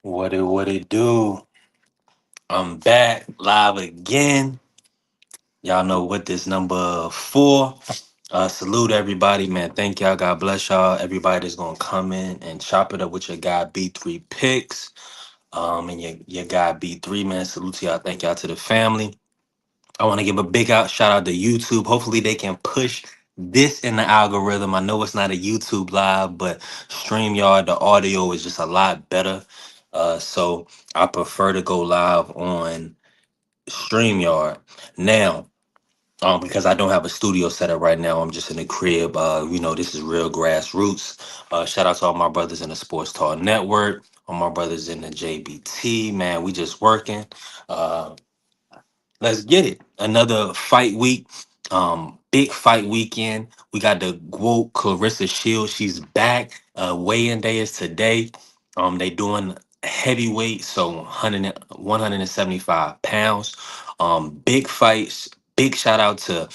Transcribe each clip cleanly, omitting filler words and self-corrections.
What it do? I'm back live again. Y'all know what this number for. Salute everybody, man. Thank y'all. God bless y'all. Everybody that's gonna come in and chop it up with your guy B3Picks. And your guy B3, man. Salute to y'all. Thank y'all to the family. I want to give a big shout out to YouTube. Hopefully they can push this in the algorithm. I know it's not a YouTube live, but StreamYard, the audio is just a lot better. So I prefer to go live on StreamYard. Now, because I don't have a studio set up right now, I'm just in the crib. This is real grassroots. Shout out to all my brothers in the Sports Talk Network, all my brothers in the JBT, man. We just working. Uh, Let's get it. Another fight week. Big fight weekend. We got the Gwoat Claressa Shield. She's back. Weigh-in day is today. They doing heavyweight, so 175 pounds. Big fights. Big shout out to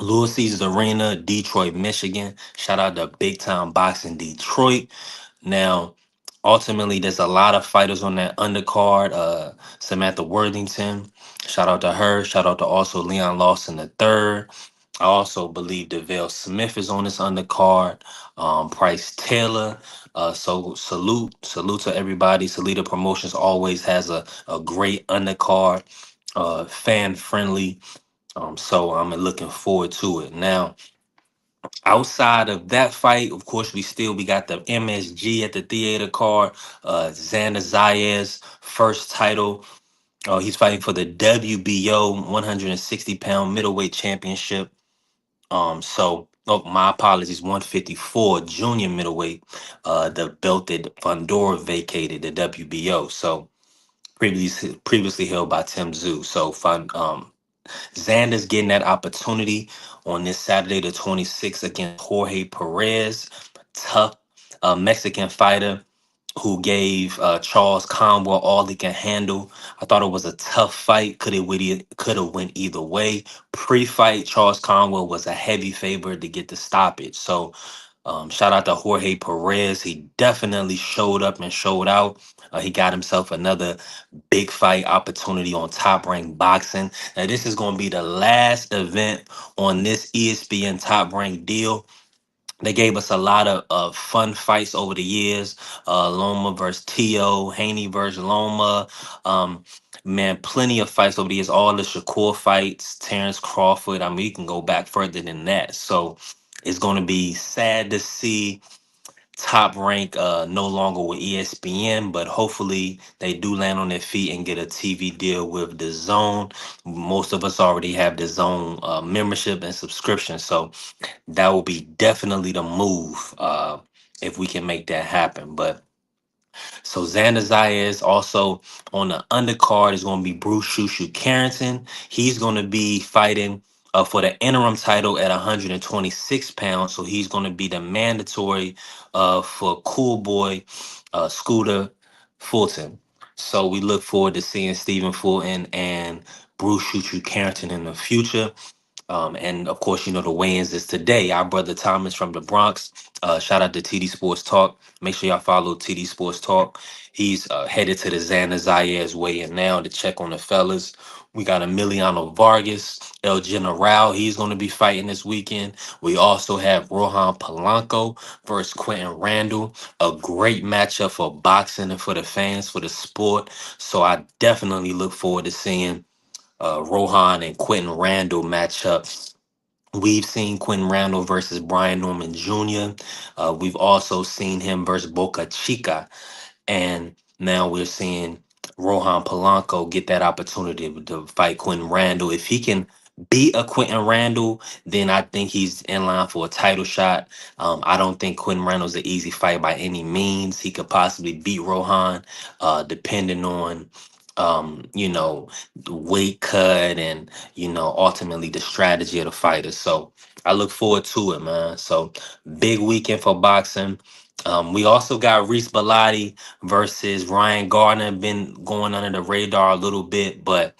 Little Caesars Arena, Detroit, Michigan. Shout out to Big Time Boxing Detroit. Now, ultimately, there's a lot of fighters on that undercard. Samantha Worthington, shout out to her. Shout out to also Leon Lawson the third. I also believe DeVale Smith is on this undercard. Price Taylor. So salute to everybody. Salita Promotions always has a great undercard, fan friendly. So I'm looking forward to it. Now, outside of that fight, of course, we got the MSG at the theater card. Xander Zayas, first title. He's fighting for the WBO 160-pound middleweight championship. My apologies, 154 junior middleweight. The belt that Fundora vacated, the WBO. So previously held by Tim Tszyu. So Xander's getting that opportunity on this Saturday, the 26th, against Jorge Perez, tough Mexican fighter who gave Charles Conwell all he can handle. I thought it was a tough fight. Could have went either way. Pre-fight, Charles Conwell was a heavy favorite to get the stoppage. So shout out to Jorge Perez. He definitely showed up and showed out. He got himself another big fight opportunity on Top Rank Boxing. Now, this is going to be the last event on this ESPN Top Rank deal. They gave us a lot of fun fights over the years. Loma versus Tio, Haney versus Loma. Um, man, plenty of fights over the years. All the Shakur fights, Terrence Crawford. I mean, you can go back further than that. So it's going to be sad to see Top Rank no longer with ESPN, but hopefully they do land on their feet and get a TV deal with the Zone. Most of us already have the Zone membership and subscription, so that will be definitely the move if we can make that happen. But so Xander Zayas also on the undercard is going to be Bruce Shu Shu Carrington. He's going to be fighting for the interim title at 126 pounds. So he's going to be the mandatory for Cool Boy Scooter Fulton. So we look forward to seeing Stephen Fulton and Bruce Shu Shu Carrington in the future. And of course, the weigh-ins is today. Our brother Thomas from the Bronx. Shout out to TD Sports Talk. Make sure y'all follow TD Sports Talk. He's headed to the Xander Zayas weigh-in now to check on the fellas. We got Emiliano Vargas, El General. He's going to be fighting this weekend. We also have Rohan Polanco versus Quentin Randall. A great matchup for boxing and for the fans, for the sport. So I definitely look forward to seeing Rohan and Quentin Randall matchup. We've seen Quentin Randall versus Brian Norman Jr. We've also seen him versus Boca Chica. And now we're seeing Rohan Polanco get that opportunity to fight Quentin Randall. If he can beat a Quentin Randall, then I think he's in line for a title shot. I don't think Quentin Randall's an easy fight by any means. He could possibly beat Rohan, depending on the weight cut and ultimately the strategy of the fighter. So I look forward to it, man. So big weekend for boxing. We also got Reese Bellotti versus Ryan Gardner. Been going under the radar a little bit, but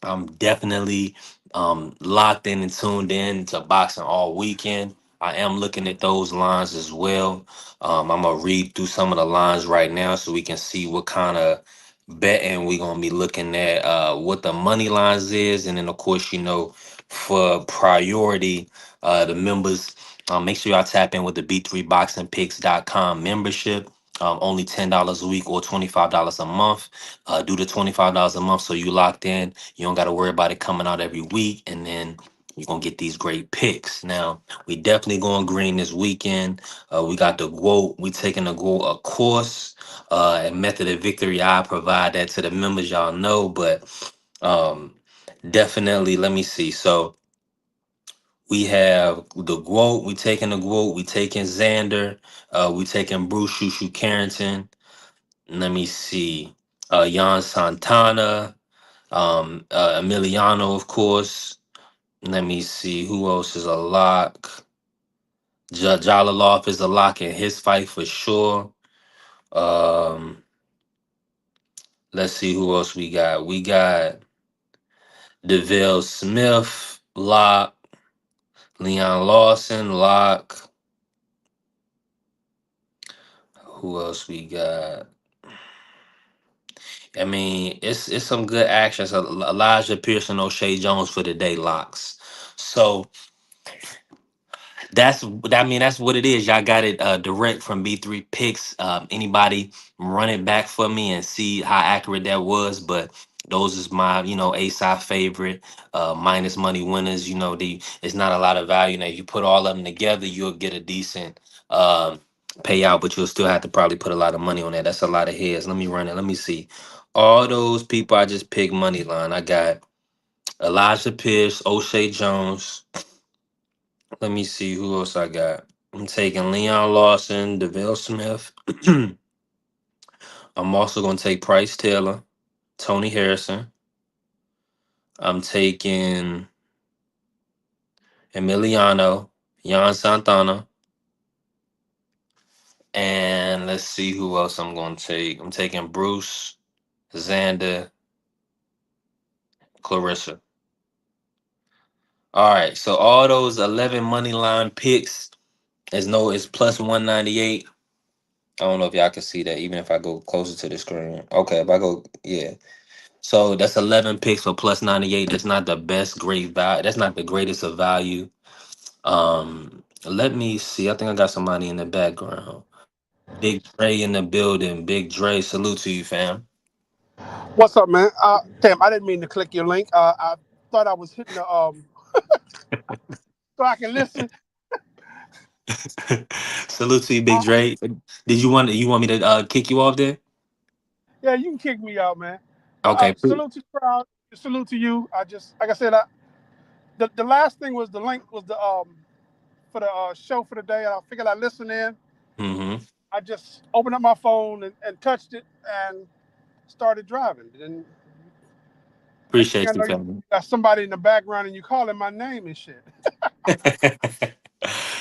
I'm definitely locked in and tuned in to boxing all weekend. I am looking at those lines as well. I'm gonna read through some of the lines right now so we can see what kind of betting we're gonna be looking at, what the money lines is, and then of course, for priority, the members, make sure y'all tap in with the B3BoxingPicks.com membership. Only $10 a week or $25 a month. Do the $25 a month so you locked in. You don't got to worry about it coming out every week, and then you're gonna get these great picks. Now we definitely going green this weekend. We got the Gwoat. We taking the Gwoat a course. And Method of Victory. I provide that to the members, y'all know, but um, definitely. Let me see. So we have the Gwoat. We taking the Gwoat. We taking Xander. We taking Bruce Shu Shu Carrington. Let me see. Jan Santana. Emiliano, of course. Let me see who else is a lock. Jalaloff is a lock in his fight for sure. Um, let's see who else we got. We got Deville Smith, lock. Leon Lawson, lock. Who else we got? I mean, it's some good actions. Elijah Pearson, O'Shea Jones for the day locks. So that's what it is. Y'all got it direct from B3 Picks. Anybody run it back for me and see how accurate that was. But those is my, A side favorite, minus money winners. It's not a lot of value. Now, if you put all of them together, you'll get a decent payout, but you'll still have to probably put a lot of money on that. That's a lot of heads. Let me run it. Let me see. All those people I just picked money line. I got Elijah Pierce, O'Shea Jones. Let me see who else I got. I'm taking Leon Lawson, DeVille Smith. I'm also going to take Price Taylor, Tony Harrison. I'm taking Emiliano, Jan Santana. And let's see who else I'm going to take. I'm taking Bruce, Xander, Claressa. All right. So all those 11 money line picks is plus 198. I don't know if y'all can see that, even if I go closer to the screen. Okay, if I go, yeah. So that's 11 picks for plus 98. That's not the best great value. That's not the greatest of value. Let me see. I think I got somebody in the background. Big Dre in the building. Big Dre, salute to you, fam. What's up, man? Damn, I didn't mean to click your link. I thought I was hitting the so I can listen. Salute to you, Big Uh, Dre. You want me to kick you off there? yeah, you can kick me out, man. But Okay. salute to the crowd. Salute to you. I just like I said, the last thing was the link was the for the show for the day. I figured I'd listen in. Mm-hmm. I just opened up my phone and touched it and started driving. And next thing I Appreciate you, know, you family. got somebody in the background and you calling my name and shit.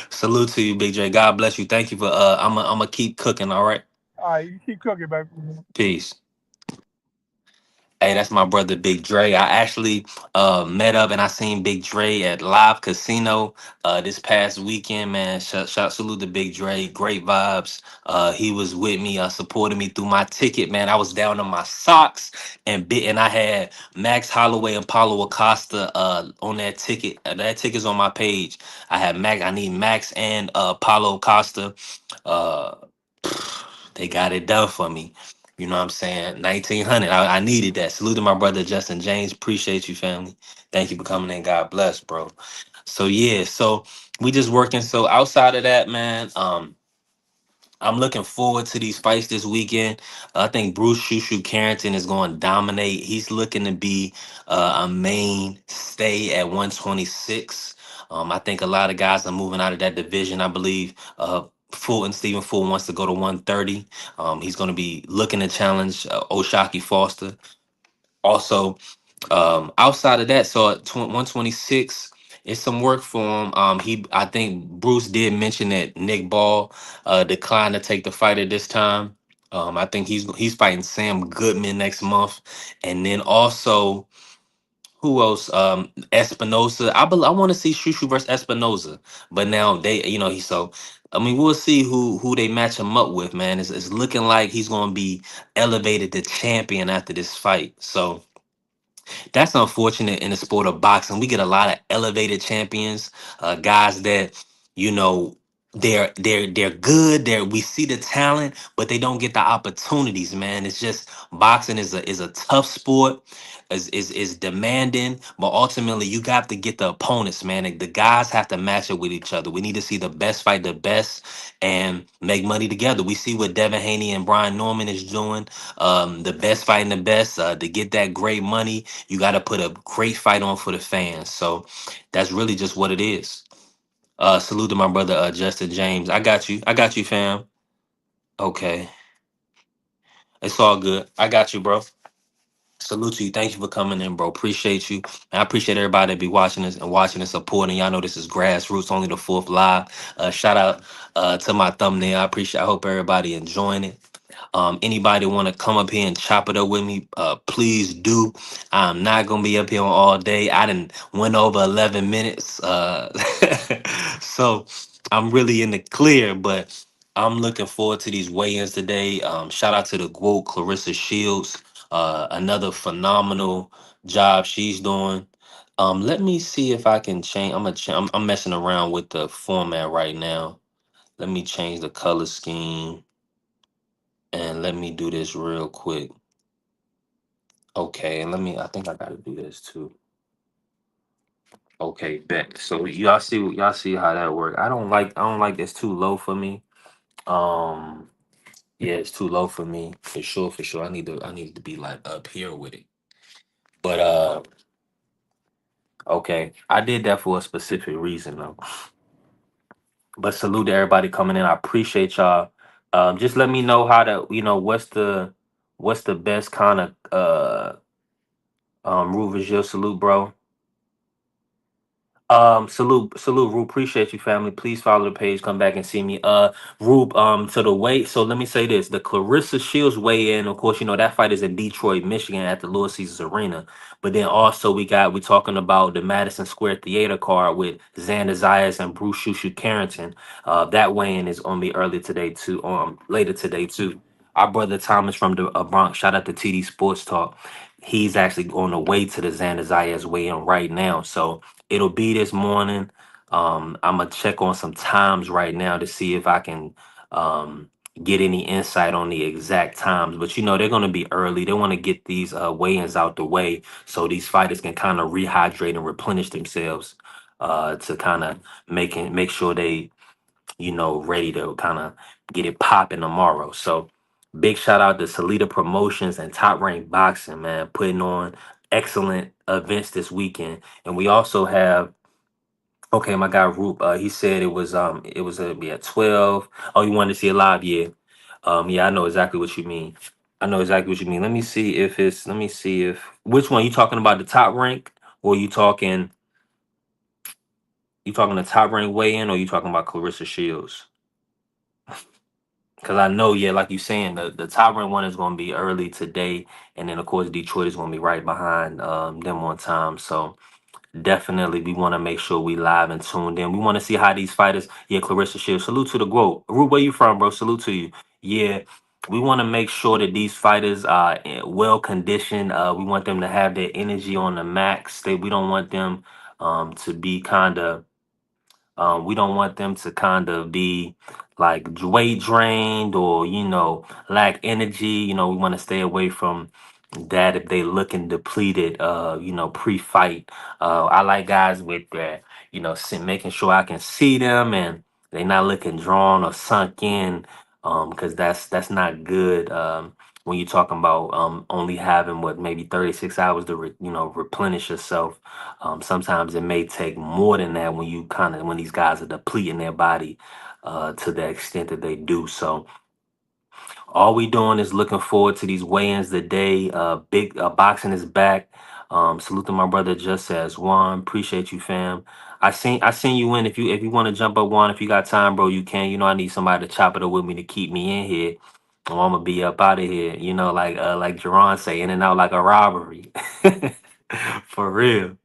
Salute to you, Big Dre. God bless you. Thank you for I'm gonna keep cooking, all right? All right, you keep cooking, baby. Peace. Hey, that's my brother Big Dre. I actually met up and I seen Big Dre at Live Casino this past weekend, man. Salute to Big Dre. Great vibes. He was with me, supporting me through my ticket, man. I was down on my socks and I had Max Holloway and Paulo Acosta on that ticket. That ticket's on my page. I need Max and Paulo Acosta. Uh they got it done for me. You know what I'm saying? 1900. I needed that. Salute to my brother Justin James. Appreciate you, family. Thank you for coming in. God bless, bro. So yeah, so we just working. So outside of that, man, I'm looking forward to these fights this weekend. I think Bruce Shu Shu Carrington is going to dominate. He's looking to be a mainstay at 126. I think a lot of guys are moving out of that division. I believe Fulton, Stephen Fulton wants to go to 130. He's going to be looking to challenge Oshaki Foster. Also, outside of that, so at 126, it's some work for him. I think Bruce did mention that Nick Ball declined to take the fight at this time. I think he's fighting Sam Goodman next month, and then also Who else? Espinosa. I want to see Shu Shu versus Espinosa, but now they, he so. I mean, we'll see who they match him up with, man. It's looking like he's going to be elevated to champion after this fight. So that's unfortunate in the sport of boxing. We get a lot of elevated champions, guys that you know they're good. We see the talent, but they don't get the opportunities. Man, it's just boxing is a tough sport. Is demanding, but ultimately you got to get the opponents, man. And the guys have to match up with each other. We need to see the best fight the best and make money together. We see what Devin Haney and Brian Norman is doing. The best fighting the best to get that great money. You got to put a great fight on for the fans. So that's really just what it is. Salute to my brother Justin James. I got you. I got you, fam. Okay, it's all good. I got you, bro. Salute to you. Thank you for coming in, bro. Appreciate you. And I appreciate everybody that be watching this and watching and supporting. Y'all know this is grassroots, only the fourth live. Shout out to my thumbnail. I appreciate. I hope everybody enjoying it. Anybody want to come up here and chop it up with me? Please do. I'm not gonna be up here all day. I didn't went over 11 minutes, so I'm really in the clear. But I'm looking forward to these weigh-ins today. Shout out to the Gwoat, Claressa Shields. Another phenomenal job she's doing. Let me see if I can change. I'm messing around with the format right now. Let me change the color scheme. And let me do this real quick. Okay, and I think I gotta do this too. Okay, bet. So y'all see how that work. I don't like this too low for me. Um yeah, it's too low for me. For sure. I need to be like up here with it. But okay. I did that for a specific reason though. But salute to everybody coming in. I appreciate y'all. Just let me know how to, what's the best kind of Rufus your salute, bro. Salute, Rube. Appreciate you, family. Please follow the page. Come back and see me. Rube, to the weight. So let me say this: the Claressa Shields weigh in. Of course, that fight is in Detroit, Michigan, at the Little Caesars Arena. But then also we talking about the Madison Square Theater card with Xander Zayas and Shu Shu Carrington. That weigh-in is on me early today too. Later today too. Our brother Thomas from the Bronx. Shout out to TD Sports Talk. He's actually on the way to the Xander Zayas weigh-in right now. So. It'll be this morning. I'm gonna check on some times right now to see if I can um, get any insight on the exact times. But they're gonna be early. They want to get these weigh-ins out the way so these fighters can kind of rehydrate and replenish themselves to kind of make sure they ready to kind of get it popping tomorrow. So big shout out to Salita Promotions and Top Rank Boxing, man, putting on excellent events this weekend. And we also have okay, my guy Roop, he said it was be at 12. Oh, you wanted to see it live? Yeah. Yeah, I know exactly what you mean. I know exactly what you mean. Let me see if which one you talking about, the top rank, or you talking the top rank weigh in, or you talking about Claressa Shields? Because I know, yeah, like you saying, the top rank one is going to be early today, and then of course Detroit is going to be right behind them on time. So definitely we want to make sure we live and tuned in. We want to see how these fighters. Yeah, Claressa Shields. Salute to the Gwoat. Rube, where you from, bro? Salute to you. Yeah, we want to make sure that these fighters are well conditioned. We want them to have their energy on the max. We don't want them to be kind of we don't want them to kind of be like weight drained or lack energy. We want to stay away from that if they looking depleted. Pre-fight. I like guys with that. Making sure I can see them and they not looking drawn or sunk in. Because that's not good. When you're talking about only having what maybe 36 hours to replenish yourself. Sometimes it may take more than that when these guys are depleting their body to the extent that they do. So all we doing is looking forward to these weigh-ins today. Big boxing is back. Salute to my brother just as Juan. Appreciate you, fam. I seen you in. If you want to jump up, Juan, if you got time, bro, you can. I need somebody to chop it up with me to keep me in here. Or I'm gonna be up out of here. Like Jerron say, in and out like a robbery. For real.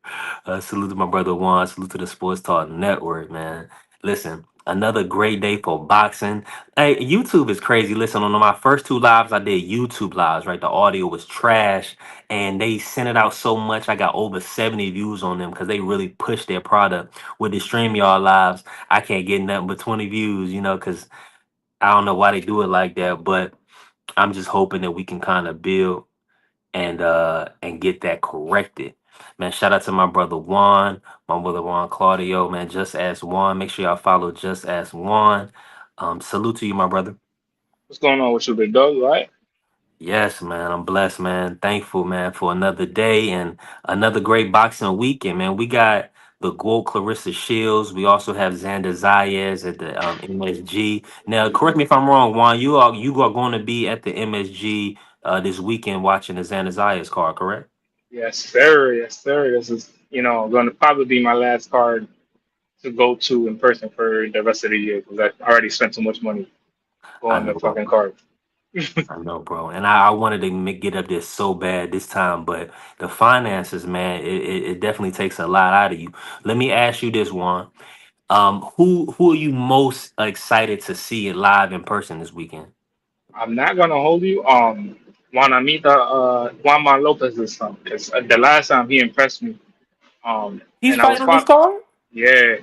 Salute to my brother Juan. Salute to the Sports Talk Network, man. Listen, another great day for boxing. Hey, YouTube is crazy. Listen, on my first two lives, I did YouTube lives, right? The audio was trash and they sent it out so much. I got over 70 views on them because they really pushed their product. With the stream y'all lives, I can't get nothing but 20 views, because I don't know why they do it like that, but I'm just hoping that we can kind of build and get that corrected. Man, shout out to my brother Juan, my brother Juan Claudio, man. Just as Juan. Make sure y'all follow Just as Juan. Salute to you, my brother. What's going on with you, big dog? You all right? Yes, man. I'm blessed, man. Thankful, man, for another day and another great boxing weekend, man. We got the Gwoat Claressa Shields. We also have Xander Zayas at the MSG. Now, correct me if I'm wrong, Juan. You are going to be at the MSG this weekend watching the Xander Zayas card, correct? Yes, sir. Yes, sir. This is, going to probably be my last card to go to in person for the rest of the year because I already spent so much money I on the know, bro. fucking card. I know, bro. And I wanted to get up there so bad this time, but the finances, man, it definitely takes a lot out of you. Let me ask you this one. Who are you most excited to see it live in person this weekend? I'm not gonna hold you. Juanita, Juanma Lopez's son, because the last time he impressed me, He's and I was fighting on this fought. card? Yeah,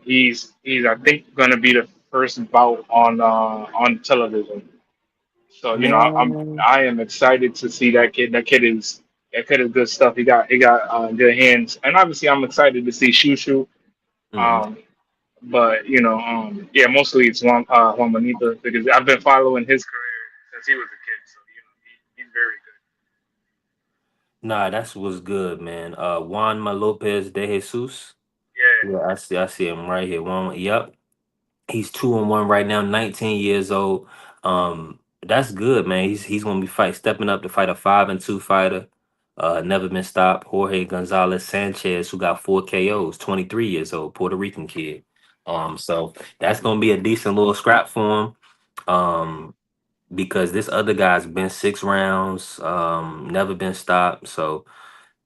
he's I think gonna be the first bout on television. So Man. I am excited to see that kid. That kid is good stuff. He got good hands, and obviously I'm excited to see Shu Shu. Hmm. Um, but yeah, mostly it's Juan Manita because I've been following his career since he was a kid. So he's very good. Nah, that's what's good, man. Juanma Lopez de Jesus. Yeah, Yeah, I see him right here. One, yep. He's 2-1 right now, 19 years old. That's good, man. He's gonna be stepping up to fight a 5-2 fighter. Never been stopped. Jorge Gonzalez Sanchez, who got 4 KOs, 23 years old, Puerto Rican kid. So that's gonna be a decent little scrap for him. Because this other guy's been 6 rounds, never been stopped. So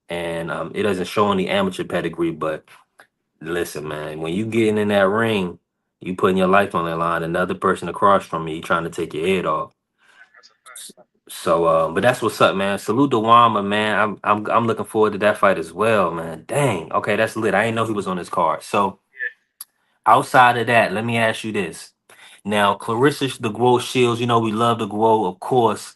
and it doesn't show any amateur pedigree, but listen, man, when you getting in that ring, you putting your life on the line. Another person across from you, trying to take your head off. that's a fact. So, but that's what's up, man. Salute to Wama, man. I'm looking forward to that fight as well, man. Dang, okay, that's lit. I didn't know he was on this card. So, outside of that, let me ask you this. Now, Clarissa the Gwoat Shields, we love the Gwoat, of course,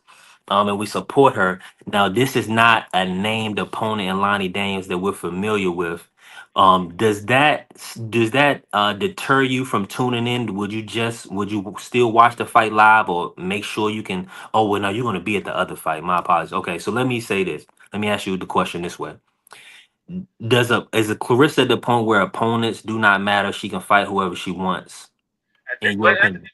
and we support her. Now, this is not a named opponent in Lonnie Daniels that we're familiar with. Does that deter you from tuning in? Would you still watch the fight live or make sure you can? Oh, well, no, you're going to be at the other fight. My apologies. Okay, so let me say this. Let me ask you the question this way: is a Clarissa at the point where opponents do not matter? She can fight whoever she wants. In your But opinion?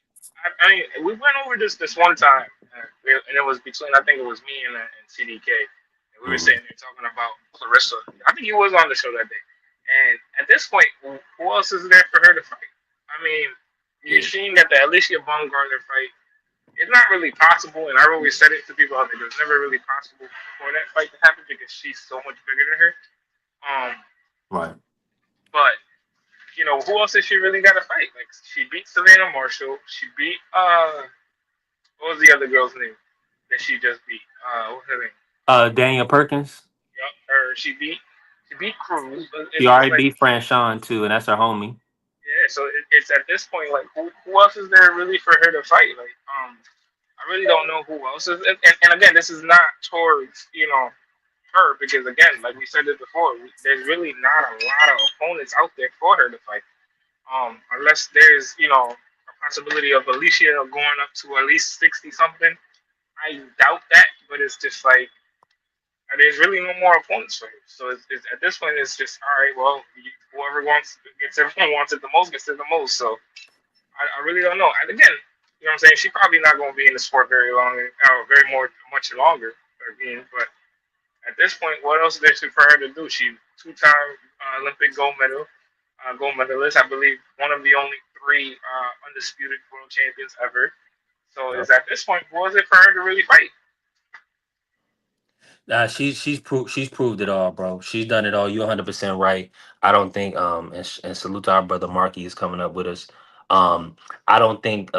I mean, we went over this one time, and it was between I think it was me and CDK, and we were Mhm. sitting there talking about Clarissa. I think he was on the show that day, and at this point, who else is there for her to fight? I mean, you're Yeah. seeing that the Alicia Baumgartner fight is not really possible, and I've always said it to people out there. It was never really possible for that fight to happen because she's so much bigger than her. Um, Right. but who else has she really got to fight? Like she beat Savannah Marshall. She beat what was the other girl's name that she just beat? What's her name? Daniel Perkins. Yup, her. She beat Cruz. She It's already like beat Franchon too, and that's her homie. yeah. So it's at this point like who else is there really for her to fight? Like I really don't know who else is. And again, this is not towards her because again, like we said it before, there's really not a lot of opponents out there for her to fight. Unless there's a possibility of Alicia going up to at least 60 something. I doubt that, but it's just like there's really no more opponents for him. So at this point, it's just all right. Well, whoever wants gets everyone wants it the most gets it the most. So I really don't know. And again, what I'm saying? She's probably not going to be in the sport very long, very more much longer again. But at this point, what else is there for her to do? She two-time Olympic gold medalist. I believe one of the only three undisputed world champions ever. So Yep. is at this point, what is it for her to really fight? She's proved it all, bro. She's done it all. You're 100% right. I don't think and salute to our brother Marky is coming up with us. I don't think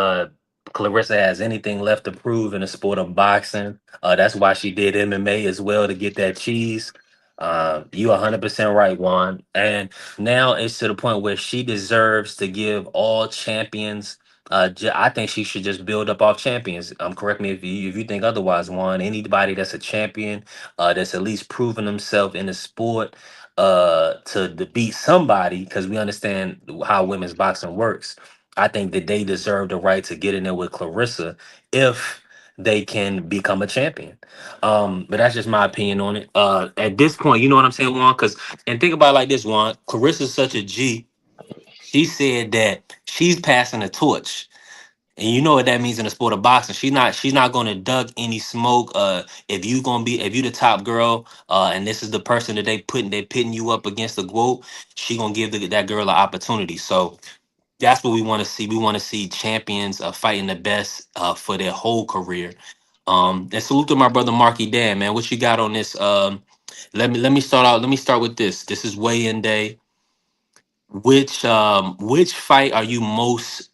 Clarissa has anything left to prove in the sport of boxing. That's why she did MMA as well to get that cheese. You 100% right, Juan. And now it's to the point where she deserves to give all champions. I think she should just build up off champions. Correct me if you think otherwise, Juan. Anybody that's a champion that's at least proven himself in the sport to beat somebody because we understand how women's boxing works. I think that they deserve the right to get in there with Clarissa if they can become a champion. But that's just my opinion on it. At this point, you know what I'm saying, Juan? Because and think about it like this, Juan. Clarissa's such a G. She said that she's passing the torch. And you know what that means in the sport of boxing. She's not gonna duck any smoke. If you the top girl, and this is the person that they pitting you up against the Gwoat, she gonna give that girl an opportunity. So that's what we want to see. We want to see champions fighting the best for their whole career. And salute to my brother Marky Dan, man. What you got on this? Let me start out. Let me start with this. This is weigh-in day. Which fight are you most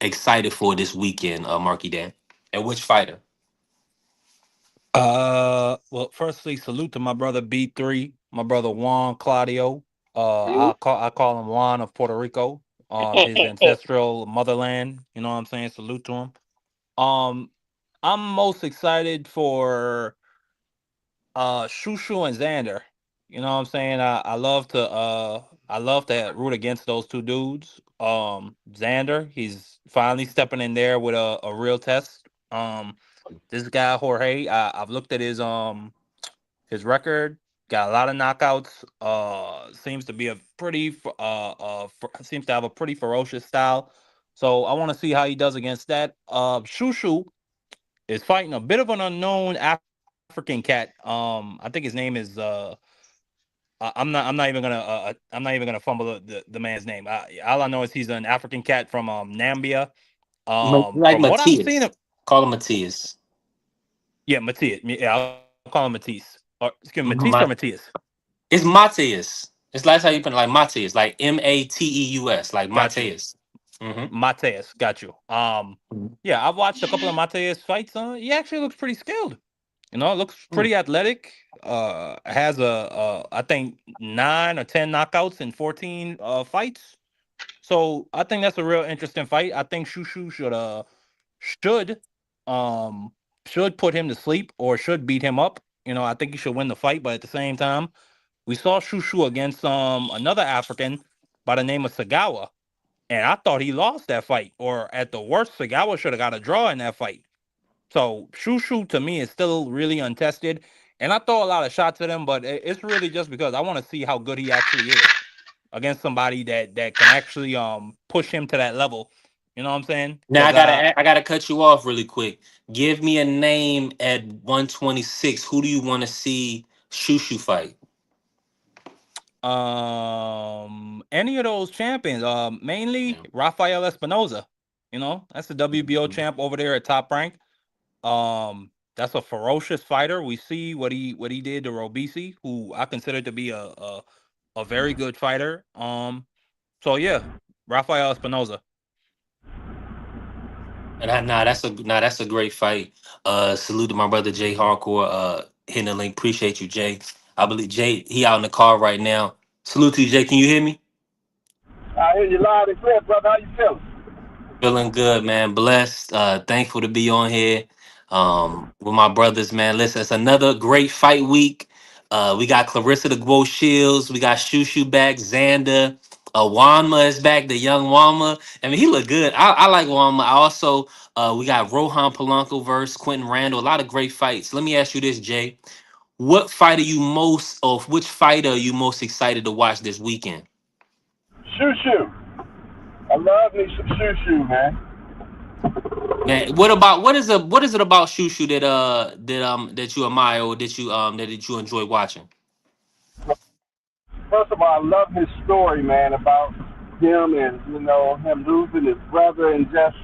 excited for this weekend, Marky Dan? And which fighter? Well, firstly, salute to my brother B3, my brother Juan Claudio. I call him Juan of Puerto Rico. His ancestral motherland. You know what I'm saying? Salute to him. Um, I'm most excited for Shu Shu and Xander. You know what I'm saying? I love to root against those two dudes. Xander, he's finally stepping in there with a real test. This guy Jorge, I've looked at his record. Got a lot of knockouts. Seems to be a seems to have a pretty ferocious style. So I want to see how he does against that. Shu Shu is fighting a bit of an unknown African cat. I think his name is I'm not even gonna fumble the man's name. All I know is he's an African cat from Nambia. Like From what I'm seeing, Matthias. Call him Matthias. yeah, Matthias. Yeah, I'll call him Matisse. Or excuse me, Matisse or Ma- Matthias. it's Matthias. It's like how you put it, like Matthias, like Mateus, like Got you. Matthias. Mm-hmm. Mateus, got you. Yeah, I've watched a couple of Mateus fights. He actually looks pretty skilled. Looks pretty athletic. Has I think 9 or 10 knockouts in 14 fights. So I think that's a real interesting fight. I think Shushu should um should put him to sleep or should beat him up. I think he should win the fight, but at the same time, we saw Shushu against another African by the name of Sagawa, and I thought he lost that fight, or at the worst, Sagawa should have got a draw in that fight. So Shu Shu to me is still really untested, and I throw a lot of shots at him, but it's really just because I want to see how good he actually is against somebody that can actually push him to that level. You know what I'm saying? Now Because I gotta cut you off really quick. Give me a name at 126. Who do you want to see Shushu fight? any of those champions, mainly Rafael Espinoza. That's the WBO champ over there at Top Rank. That's a ferocious fighter. We see what he did to Robisi, who I consider to be a very good fighter. So yeah, Rafael Espinoza. And that's a great fight. Salute to my brother Jay Hardcore. Hitting the link. Appreciate you, Jay. I believe Jay he out in the car right now. Salute to you, Jay. Can you hear me? I hear you loud and clear, brother. How you feeling? Feeling good, man. Blessed. Thankful to be on here with my brothers, man. Listen, it's another great fight week. We got Clarissa the Glow Shields. We got Shu Shu back. Xander. Wanma is back. The young Wanma. I mean, he look good. I like Wanma. I also we got Rohan Polanco versus Quentin Randall. A lot of great fights. Let me ask you this, Jay. What fight are you most, or which fighter are you most excited to watch this weekend? Shoo shoo. I love me some shoo shoo, man. Man, what is it about Shushu that you admire or that you enjoy watching? First of all, I love his story, man, about him and him losing his brother and just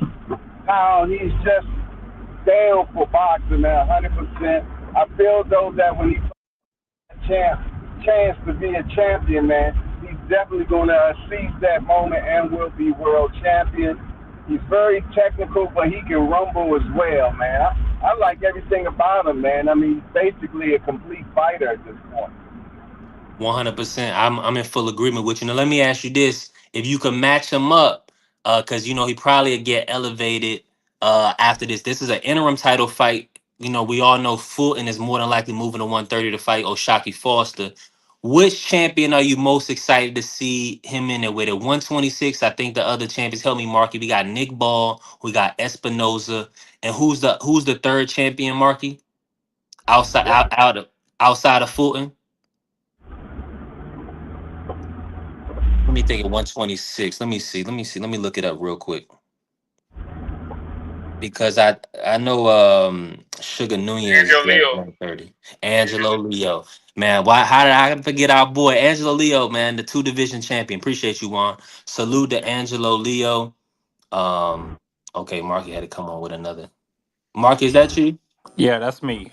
how he's just down for boxing, man, 100%. I feel though that when he chance chance to be a champion, man, he's definitely going to seize that moment and will be world champion. He's very technical, but he can rumble as well, man. I like everything about him, man. I mean, he's basically a complete fighter at this point. 100%. I'm in full agreement with you. Now let me ask you this: if you can match him up, because he probably get elevated after this. This is an interim title fight. We all know Fulton is more than likely moving to 130 to fight Oshaki Foster. Which champion are you most excited to see him in there with? At 126, I think the other champions, help me, Marky. We got Nick Ball, we got Espinoza, and who's the third champion, Marky? Outside What? outside of Fulton. Let me think of 126. Let me see. Let me see. Let me look it up real quick. Because I know Sugar Nunez is Angel at Leo. 130. Angelo Leo. Man, why how did I forget our boy Angelo Leo, man, the two division champion. Appreciate you, Juan. Salute to Angelo Leo. Um, okay, Marky had to come on with another. Mark, is that you? Yeah, that's me.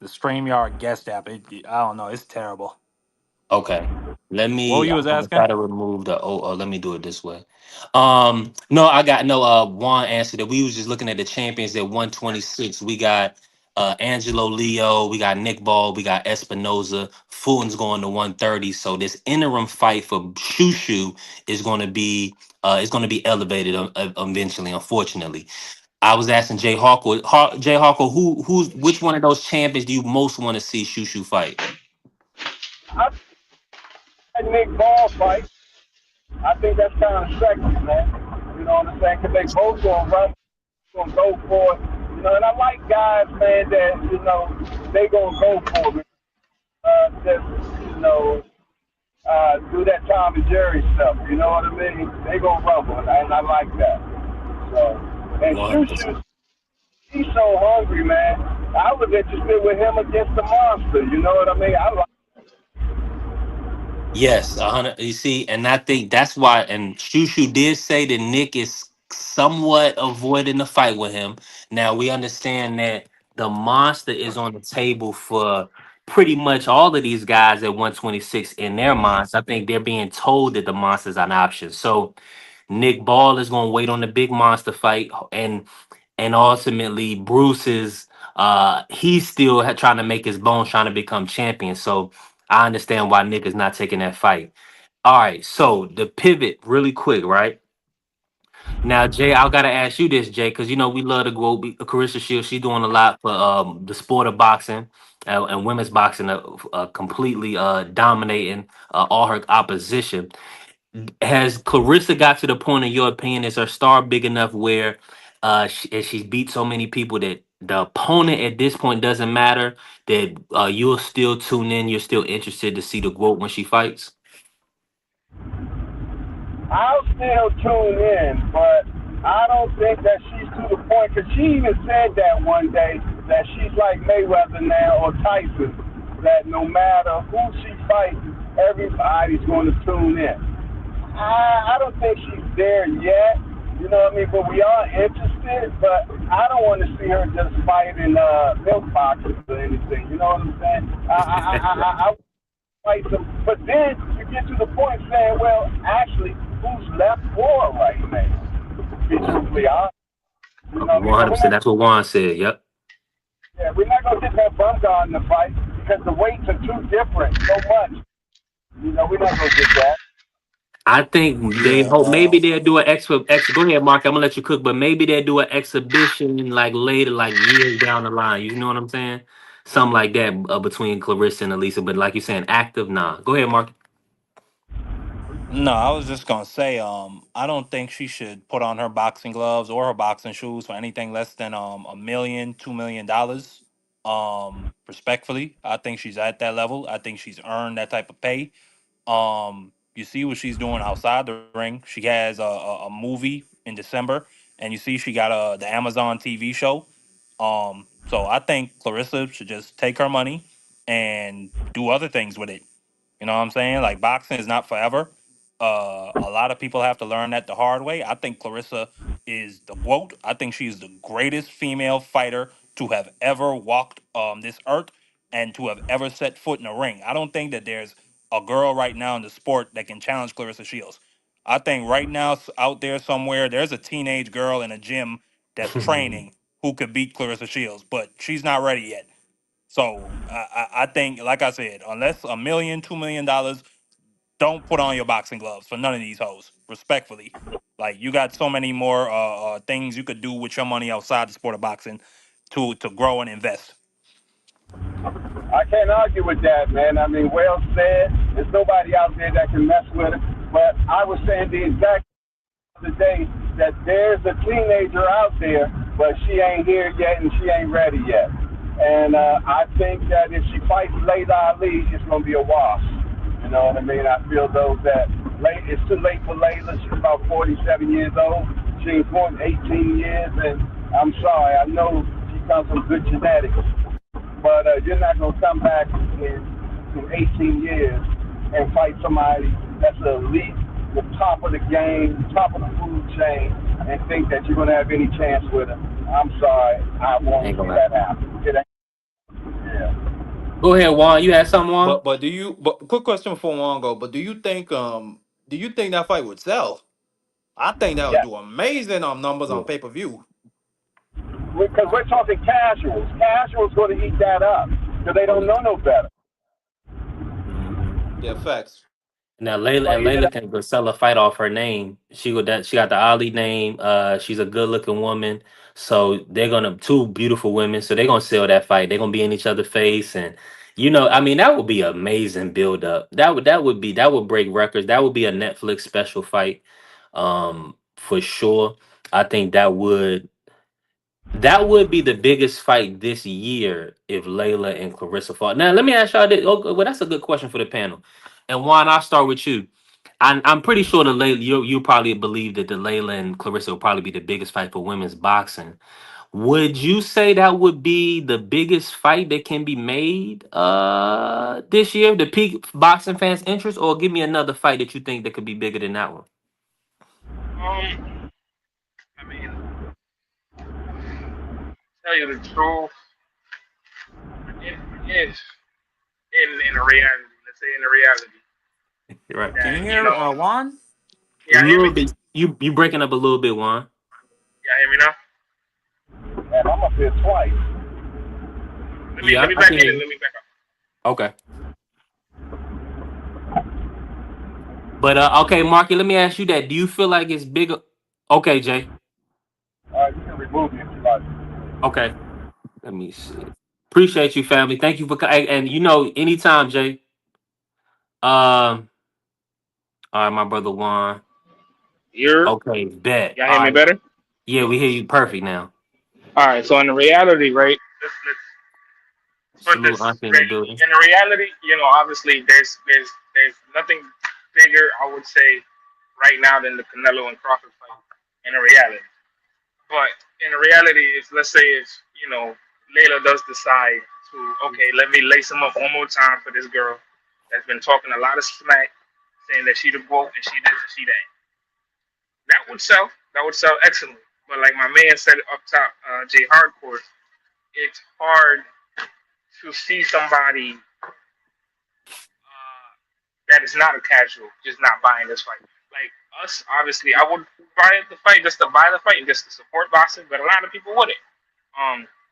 The StreamYard guest app. I don't know. It's terrible. Okay. What you I'm was gonna asking? try to remove the let me do it this way. No, I got no one answer that we was just looking at the champions at 126. We got Angelo Leo, we got Nick Ball, we got Espinoza. Fulton's going to 130. So this interim fight for Shu Shu is gonna be elevated eventually, unfortunately. I was asking Jay Harkle, who's which one of those champions do you most want to see Shu Shu fight? I think Nick Ball fight. I think that's kind of sexy, man. You know what I'm saying? Because they both gonna run, gonna go for it. And I like guys, man, that they gonna go for it. Just do that Tom and Jerry stuff. You know what I mean? They gonna rumble, and I like that. So, and Shu Shu, 100%. he's so hungry, man. I was interested with him against the monster. You know what I mean? I like. Yes, 100. You see, and I think that's why. And Shushu did say that Nick is somewhat avoiding the fight with him. Now we understand that the monster is on the table for pretty much all of these guys at 126 in their minds. I think they're being told that the monster's an option. So Nick Ball is going to wait on the big monster fight, and ultimately Bruce is he's still trying to make his bones, trying to become champion. So I understand why Nick is not taking that fight. All right, so the pivot really quick, right? Now, Jay, I gotta ask you this, Jay, because we love to go. Carissa Shields, she's doing a lot for the sport of boxing and women's boxing, completely dominating all her opposition. Has Clarissa got to the point, in your opinion, is her star big enough where and she's beat so many people that the opponent at this point doesn't matter, that you'll still tune in, you're still interested to see the Gwoat when she fights? I'll still tune in, but I don't think that she's to the point, because she even said that one day that she's like Mayweather now or Tyson, that no matter who she fights, everybody's going to tune in. I don't think she's there yet, you know what I mean? But we are interested, but I don't want to see her just fighting milk boxes or anything, you know what I'm saying? I fight them. But then you get to the point saying, well, actually, who's left for right now? To be truthfully honest, you know what I mean? But 100%. That's what Juan said. Yep. we're not gonna get that Bumgar in the fight because the weights are too different so much. We're not gonna get that. I think they Yeah. hope maybe they'll do an extra. Go ahead, Mark. I'm gonna let you cook, but maybe they'll do an exhibition like later, like years down the line. You know what I'm saying? Something like that between Clarissa and Elisa. But like you're saying, active, nah. Go ahead, Mark. No, I was just gonna say, I don't think she should put on her boxing gloves or her boxing shoes for anything less than $1 million, $2 million. Respectfully, I think she's at that level. I think she's earned that type of pay. You see what she's doing outside the ring. She has a movie in December, and you see she got the Amazon TV show. So I think Clarissa should just take her money and do other things with it. You know what I'm saying? Like boxing is not forever. A lot of people have to learn that the hard way. I think Clarissa is the GOAT. I think she's the greatest female fighter to have ever walked this earth and to have ever set foot in a ring. I don't think that there's a girl right now in the sport that can challenge Claressa Shields. I think right now out there somewhere there's a teenage girl in a gym that's training who could beat Claressa Shields, but she's not ready yet. So I think, like I said, unless a million, $2 million, don't put on your boxing gloves for none of these hoes. Respectfully, like you got so many more things you could do with your money outside the sport of boxing to grow and invest. I can't argue with that, man. I mean, well said. There's nobody out there that can mess with it. But I was saying the exact other day that there's a teenager out there, but she ain't here yet and she ain't ready yet. And I think that if she fights Layla Ali, it's going to be a wash. You know what I mean? I feel though that it's too late for Layla. She's about 47 years old. She ain't fought 18 years, and I'm sorry. I know she comes from good genetics, but you're not going to come back in 18 years and fight somebody that's the elite, the top of the game, top of the food chain, and think that you're going to have any chance with him. I'm sorry. I won't Ain't see gonna that happen. happen. It ain't. Yeah. Go ahead, Juan. You had something, Juan? But do you? But quick question before long go. But do you think that fight would sell? I think that would Yeah. do amazing numbers Yeah. on pay-per-view. Because we're talking casuals. Casuals going to eat that up because they Oh don't yeah. know no better. Hmm. Yeah, facts. Now Layla But and even Layla can go sell a fight off her name. She got the Ali name. She's a good looking woman. So they're gonna two beautiful women. So they're gonna sell that fight. They're gonna be in each other's face, and I mean, that would be amazing build up. That would break records. That would be a Netflix special fight, for sure. I think that would be the biggest fight this year if Layla and Clarissa fought. Now, let me ask y'all this. Oh, well, that's a good question for the panel. And Juan, I'll start with you. I'm pretty sure the Layla, you probably believe that the Layla and Clarissa will probably be the biggest fight for women's boxing. Would you say that would be the biggest fight that can be made this year, the peak boxing fans' interest, or give me another fight that you think that could be bigger than that one? I mean, tell you the truth, if in a reality, let's say in a reality, Right. Can you that hear Juan? A yeah, hear little me? bit. You breaking up a little bit, Juan. Yeah, hear me now? and I'm up here twice. Let Yeah, me I back can in hear and you. let me back up. Okay. But okay, Marky, let me ask you that. Do you feel like it's bigger? Okay, Jay. You can remove me if you like. Okay. Let me see. Appreciate you, family. Thank you for and anytime, Jay. All right, my brother Juan. You're Okay, bet. y'all hear All me right. better? Yeah, we hear you perfect now. All right. So in the reality, right? Let's put Salute this Auntie in the right. building. In the reality, obviously there's nothing bigger, I would say, right now than the Canelo and Crawford fight. In a reality, but in a reality, if let's say if Layla does decide to let me lace him up one more time for this girl that's been talking a lot of smack, saying that she the Gwoat and she this and she that. That would sell. That would sell excellently. But like my man said up top, Jay Hardcore, it's hard to see somebody that is not a casual just not buying this fight. Like us, obviously, I would buy the fight just to buy the fight and just to support boxing, but a lot of people wouldn't.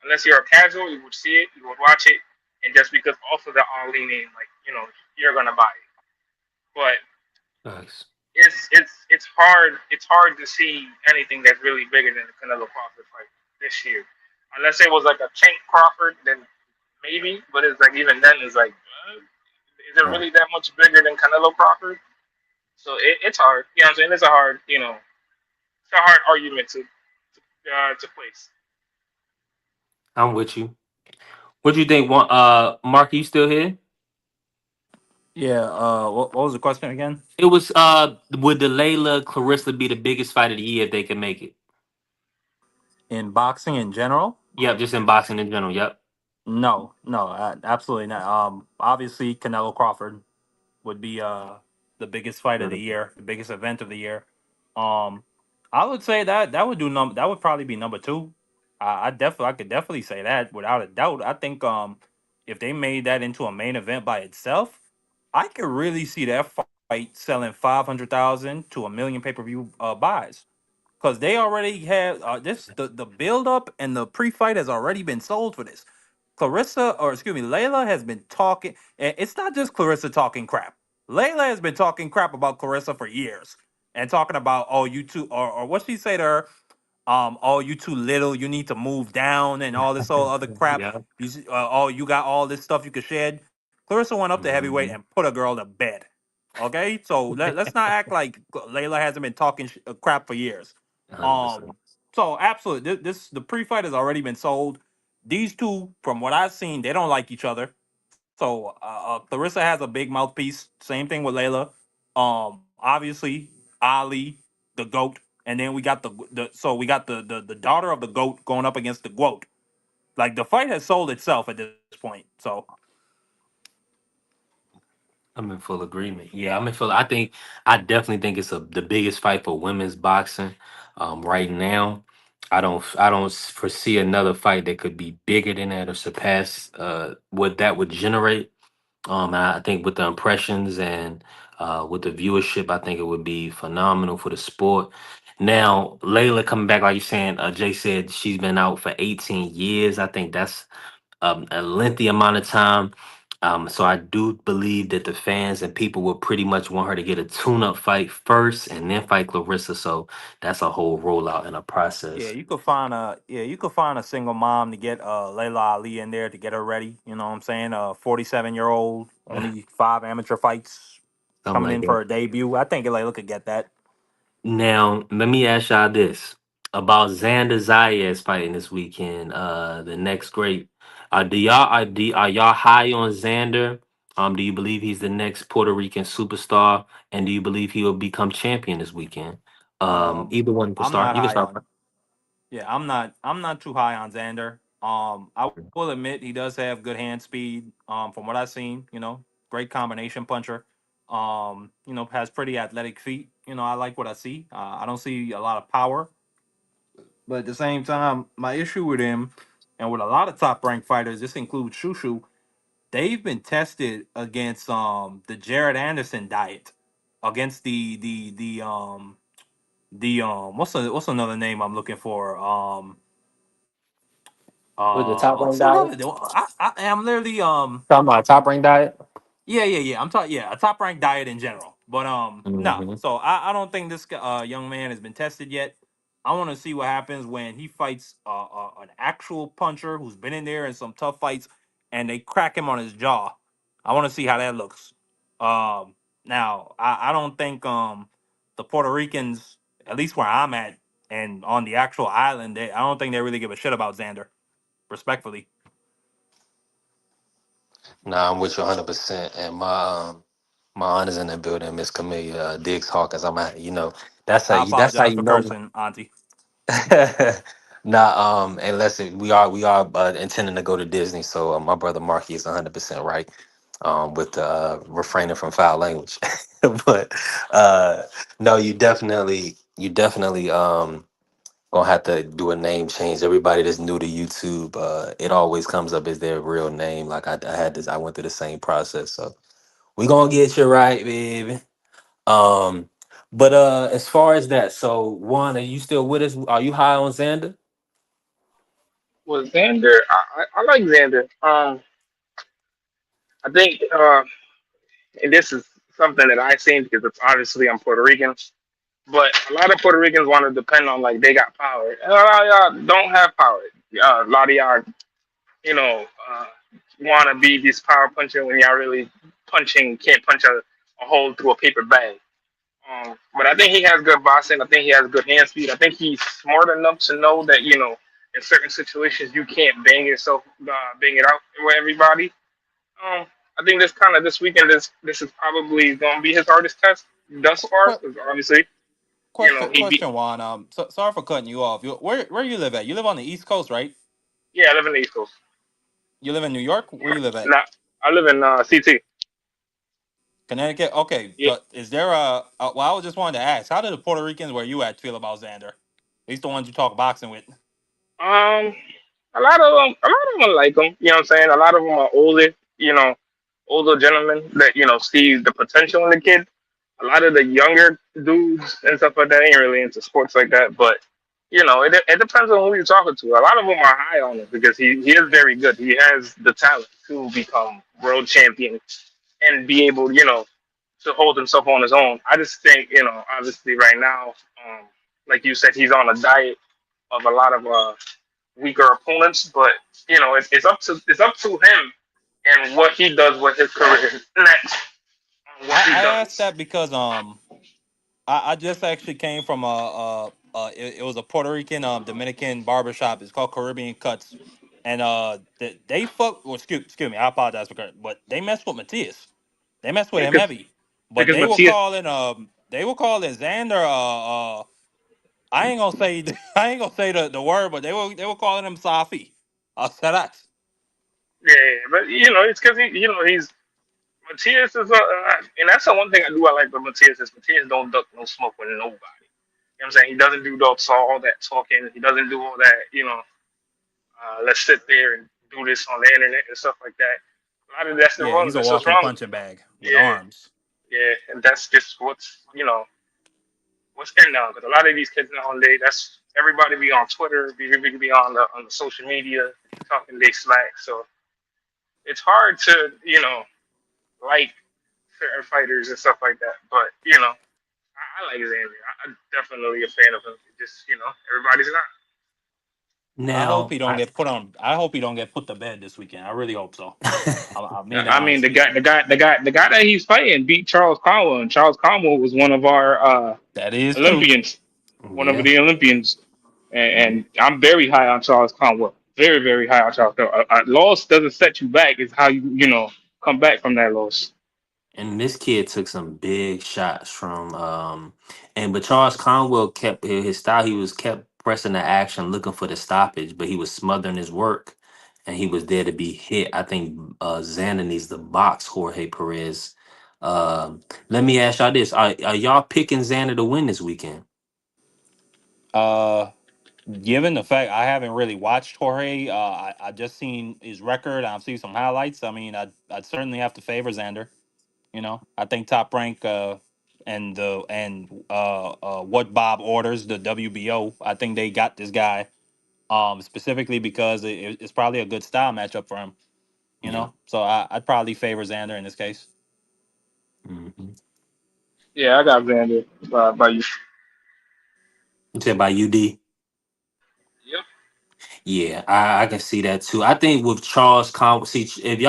Unless you're a casual, you would see it, you would watch it, and just because also the Ali name, like you're gonna buy it. But Nice. it's hard to see anything that's really bigger than the Canelo Crawford fight this year. Unless it was like a Tank Crawford, then maybe. But it's like even then, it's like, is it Right. really that much bigger than Canelo Crawford? So it's hard. You know what I'm saying? It's a hard argument to place. I'm with you. What do you think, Mark? You still here? Yeah. What was the question again? It was would the Layla Clarissa be the biggest fight of the year if they can make it? In boxing in general? Yep, just in boxing in general. Yep. No, no, absolutely not. Obviously Canelo Crawford would be the biggest fight of the Mhm. year, the biggest event of the year. Um, I would say that would probably be number two. I could definitely say that without a doubt. I think if they made that into a main event by itself, I could really see that fight selling 500,000 to a million pay-per-view buys, because they already have this the build up and the pre-fight has already been sold for this. Clarissa, or excuse me, Layla has been talking, and it's not just Clarissa talking crap. Layla has been talking crap about Clarissa for years and talking about, oh, you two, or what she say to her, oh, you too little, you need to move down, and all this whole other crap. Yeah. Oh, you got all this stuff you could shed. Clarissa went up to heavyweight and Mhm. put a girl to bed. Okay, so let's not act like Layla hasn't been talking crap for years. 100%. Um, so absolutely, this the pre-fight has already been sold. These two, from what I've seen, they don't like each other. So Clarissa has a big mouthpiece. Same thing with Layla. Obviously Ali, the goat, and then we got the daughter of the goat going up against the Gwoat. Like the fight has sold itself at this point. So I'm in full agreement. Yeah, I'm in full. I definitely think it's the biggest fight for women's boxing right now. I don't foresee another fight that could be bigger than that or surpass what that would generate. I think with the impressions and with the viewership, I think it would be phenomenal for the sport. Now, Layla coming back, like you're saying, Jay said she's been out for 18 years. I think that's a lengthy amount of time. So I do believe that the fans and people will pretty much want her to get a tune-up fight first and then fight Clarissa. So that's a whole rollout and a yeah, process. you could find a single mom to get Layla Ali in there to get her ready. You know what I'm saying? 47-year-old, only 5 amateur fights Something coming like in for that. her debut. I think Layla could get that. Now, let me ask y'all this about Xander Zayas fighting this weekend. The next great. Are y'all high on Xander? Do you believe he's the next Puerto Rican superstar? And do you believe he will become champion this weekend? Either one can I'm start. not You can high start. on. Yeah, I'm not too high on Xander. I will admit he does have good hand speed. From what I've seen, great combination puncher. Has pretty athletic feet. I like what I see. I don't see a lot of power, but at the same time, my issue with him and with a lot of top ranked fighters, this includes Shu Shu, they've been tested against the Jared Anderson diet, against the what's another name I'm looking for? With the top What's rank another? diet? I am literally Talking about top rank diet? yeah. I'm talking, yeah, a top ranked diet in general. But no. Hmm. So I don't think this young man has been tested yet. I want to see what happens when he fights an actual puncher who's been in there in some tough fights, and they crack him on his jaw. I want to see how that looks. Now I don't think the Puerto Ricans, at least where I'm at and on the actual island, I don't think they really give a shit about Xander. Respectfully. Nah, I'm with you 100%. And my aunt is in the building, Miss Camellia Diggs Hawkins. I'm at, I that's how apologize you for know. cursing, Auntie. Nah, and listen, we are intending to go to Disney, so my brother Marky is 100% right. With refraining from foul language, but uh, no, you definitely gonna have to do a name change. Everybody that's new to YouTube, it always comes up as their real name. Like I had this, I went through the same process, so we gonna get you right, baby. Um, but as far as that, so Juan, are you still with us? Are you high on Xander? With Xander, I like Xander. I think, and this is something that I've seen because it's obviously I'm Puerto Rican, but a lot of Puerto Ricans want to depend on like they got power, and a lot of y'all don't have power. A lot of y'all, you know, want to be this power puncher when y'all really can't punch a hole through a paper bag. But I think he has good boxing. I think he has good hand speed. I think he's smart enough to know that in certain situations you can't bang it out with everybody. Um, I think this weekend this is probably going to be his hardest test thus far What because obviously he beat. question, Juan? Sorry for cutting you off. Where you live at? You live on the East Coast, right? Yeah, I live in the East Coast. You live in New York. Where you live at? Not, I live in CT. Connecticut. Okay. Yeah, Is there well, I just wanted to ask, how do the Puerto Ricans where you at feel about Xander? At least the ones you talk boxing with. Um, a lot of them like him. You know what I'm saying? A lot of them are older. Older gentlemen that see the potential in the kid. A lot of the younger dudes and stuff like that ain't really into sports like that. But it depends on who you're talking to. A lot of them are high on him because he is very good. He has the talent to become world champion and be able, to hold himself on his own. I just think, obviously right now, like you said, he's on a diet of a lot of weaker opponents. But it's up to him and what he does with his career next. On what he I asked does. that because I just actually came from it was a Puerto Rican Dominican barbershop. It's called Caribbean Cuts, and they fuck. Well, excuse me, I apologize for that, but they mess with Matias. They mess with him Because heavy. But because Matthias, they were calling Xander I ain't gonna say I ain't gonna say the word, but they were calling him Safi. Said that. yeah, but it's because he's Matthias is and that's the one thing I like with Matthias is Matthias don't duck no smoke with nobody. You know what I'm saying? He doesn't do all that talking. He doesn't do all that, let's sit there and do this on the internet and stuff like that. A lot of that's the Yeah, wrong. he's a That's what's walking wrong. punching bag with Yeah, arms. yeah, and that's just what's in now. Because a lot of these kids nowadays, that's everybody be on Twitter, be on the social media talking they smack. So it's hard to like certain fighters and stuff like that. But I like Xavier. I'm definitely a fan of him. Just everybody's not. I hope Now, he don't get put on. I hope he don't get put to bed this weekend. I really hope so. I mean that I mean, the honestly. guy, the guy, the guy, the guy that he's fighting beat Charles Conwell, and Charles Conwell was one of our That is true. Olympians, one of yeah. the Olympians, and I'm very high on Charles Conwell. Very, very high on Charles. Conwell. A loss doesn't set you back; it's how you come back from that loss. And this kid took some big shots from and but Charles Conwell kept his style. He was kept pressing the action, looking for the stoppage, but he was smothering his work and he was there to be hit. I think Xander needs to box Jorge Perez. Let me ask y'all this. Are y'all picking Xander to win this weekend? Uh, Given the fact I haven't really watched Jorge, I just seen his record. I've seen some highlights. I mean, I'd certainly have to favor Xander. I think Top Rank and what Bob orders the WBO. I think they got this guy specifically because it's probably a good style matchup for him. Yeah. So I'd probably favor Xander in this case. Hmm. Yeah, I got Xander by you. You said by UD? Yep. Yeah, I can see that too. I think with Charles Conway, see if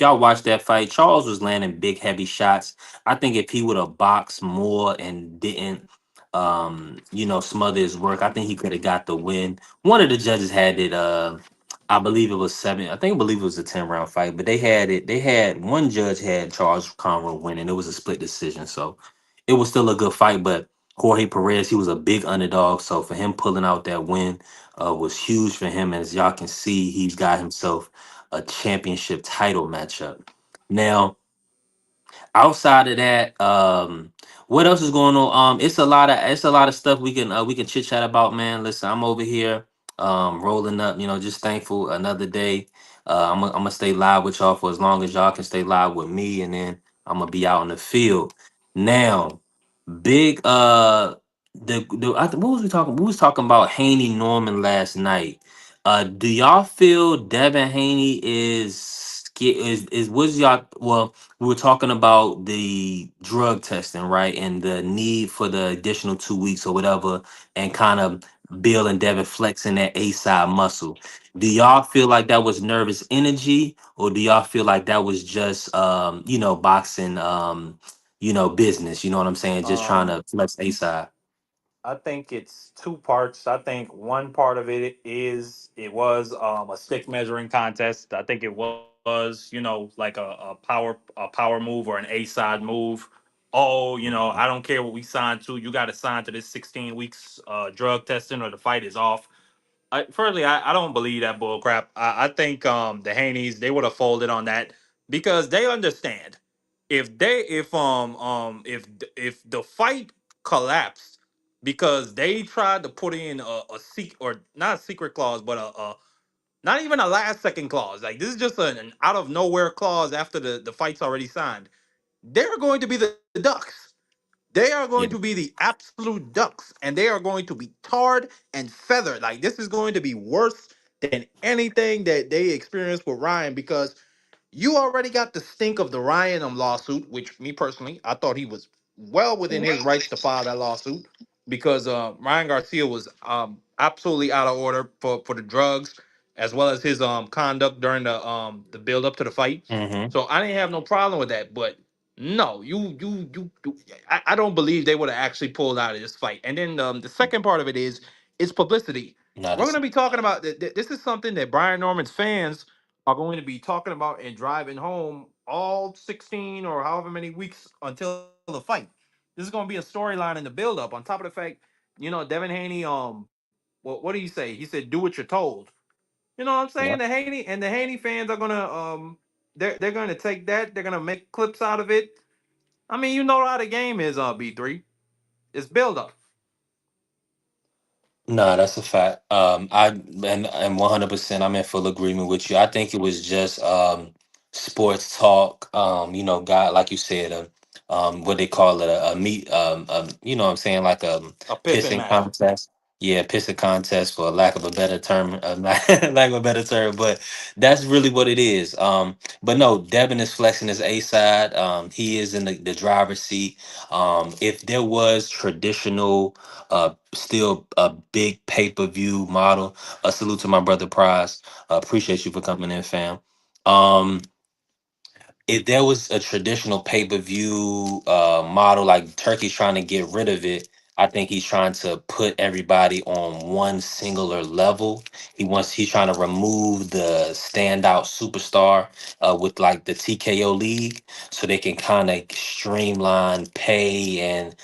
y'all watch that fight, Charles was landing big heavy shots. I think if he would have boxed more and didn't, smother his work, I think he could have got the win. One of the judges had it. I believe it was seven. I believe it was a 10 round fight, but they had it. They had one judge had Charles Conway winning. It was a split decision, so it was still a good fight. But Jorge Perez, he was a big underdog, so for him pulling out that win was huge for him. As y'all can see, he's got himself a championship title matchup. Now, outside of that, what else is going on? It's a lot of stuff we can chit chat about, man. Listen, I'm over here rolling up, just thankful another day. I'm gonna stay live with y'all for as long as y'all can stay live with me, and then I'm gonna be out in the field. Now, big what was we talking? We was talking about Haney Norman last night. Do y'all feel Devin Haney is was y'all well, we were talking about the drug testing, right? And the need for the additional 2 weeks or whatever, and kind of Bill and Devin flexing that A side muscle. Do y'all feel like that was nervous energy, or do y'all feel like that was just boxing business? You know what I'm saying? Just trying Um, to flex A side. I think it's two parts. I think one part of it was a stick measuring contest. I think it was like a power move or an A side move. Oh, I don't care what we signed to. You got to sign to this 16 weeks drug testing or the fight is off. I don't believe that bull crap. I think the Haneys they would have folded on that because they understand if they if the fight collapsed because they tried to put in a secret, or not a secret clause, but a not even a last second clause. Like this is just an out of nowhere clause after the fight's already signed. They're going to be the Ducks. They are going to Yeah. be the absolute Ducks, and they are going to be tarred and feathered. Like this is going to be worse than anything that they experienced with Ryan, because you already got the stink of the Ryan lawsuit, which me personally, I thought he was well within his rights to file that lawsuit, because Ryan Garcia was absolutely out of order for the drugs, as well as his conduct during the build up to the fight. Mm-hmm. So I didn't have no problem with that, but no, I don't believe they would have actually pulled out of this fight. And then the second part of it is publicity. Not We're going as to be talking about this is something that Brian Norman's fans are going to be talking about and driving home all 16 or however many weeks until the fight. This is going to be a storyline in the build up. On top of the fact, Devin Haney, what did he say? He said, "Do what you're told." You know what I'm saying? yeah. The Haney fans are gonna they're gonna take that. They're gonna make clips out of it. I mean, you know how the game is. B3. It's build up. No, that's a fact. And 100%, I'm in full agreement with you. I think it was just sports talk. God, like you said, what they call it, a meet, you know what I'm saying, like a A pissing pissing match. contest. Yeah, pissing contest for lack of a better term, lack of a better term. But that's really what it is. But no, Devin is flexing his A side. He is in the driver's seat. If there was traditional still a big pay-per-view model. A salute to my brother Prize. Appreciate you for coming in, fam. Um, if there was a traditional pay-per-view model, like Turkey's trying to get rid of it, I think he's trying to put everybody on one singular level. He's trying to remove the standout superstar with like the TKO league, so they can kind of streamline pay and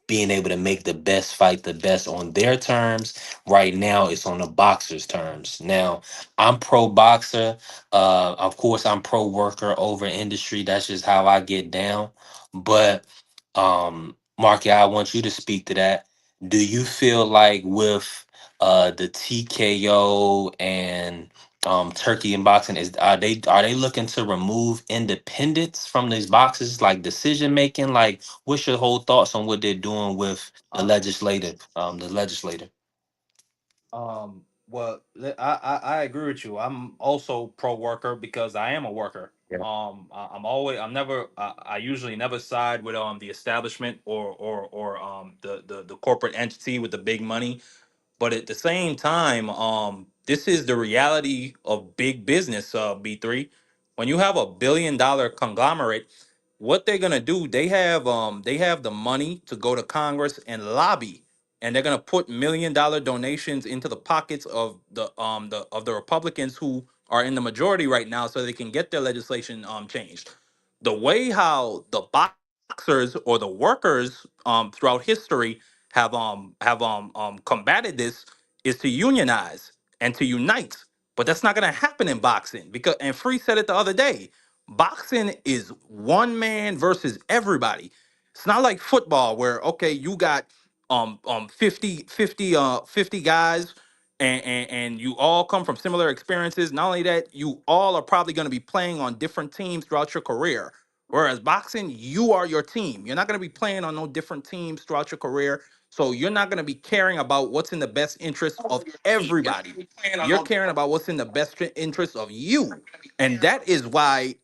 being able to make the best fight the best on their terms. Right now it's on the boxer's terms. Now I'm pro boxer, of course, I'm pro worker over industry. That's just how I get down. But Marky, I want you to speak to that. Do you feel like with the TKO and Turkey and boxing, are they looking to remove independence from these boxes, like decision making? Like, what's your whole thoughts on what they're doing with the legislator? I agree with you. I'm also pro worker because I am a worker. Yeah. I'm never, I usually never side with the establishment or the corporate entity with the big money. But at the same time, this is the reality of big business. B3, when you have a $1 billion conglomerate, what they're gonna do? They have the money to go to Congress and lobby, and they're gonna put $1 million donations into the pockets of the Republicans who are in the majority right now, so they can get their legislation changed. The way how the boxers or the workers throughout history have combated this is to unionize and to unite. But that's not gonna happen in boxing, because, and Free said it the other day, boxing is one man versus everybody. It's not like football where, okay, you got 50 guys, and you all come from similar experiences. Not only that, you all are probably going to be playing on different teams throughout your career. Whereas boxing, you are your team. You're not going to be playing on no different teams throughout your career. So you're not going to be caring about what's in the best interest of everybody. You're caring about what's in the best interest of you. And that is why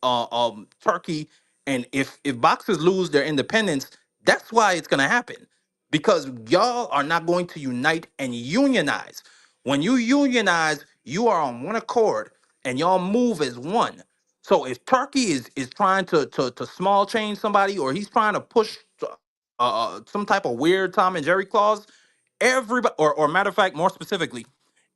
Turkey, and if boxers lose their independence, that's why it's going to happen, because y'all are not going to unite and unionize. When you unionize, you are on one accord and y'all move as one. So if Turkey is trying to small change somebody, or he's trying to push some type of weird Tom and Jerry clause, everybody, or matter of fact, more specifically,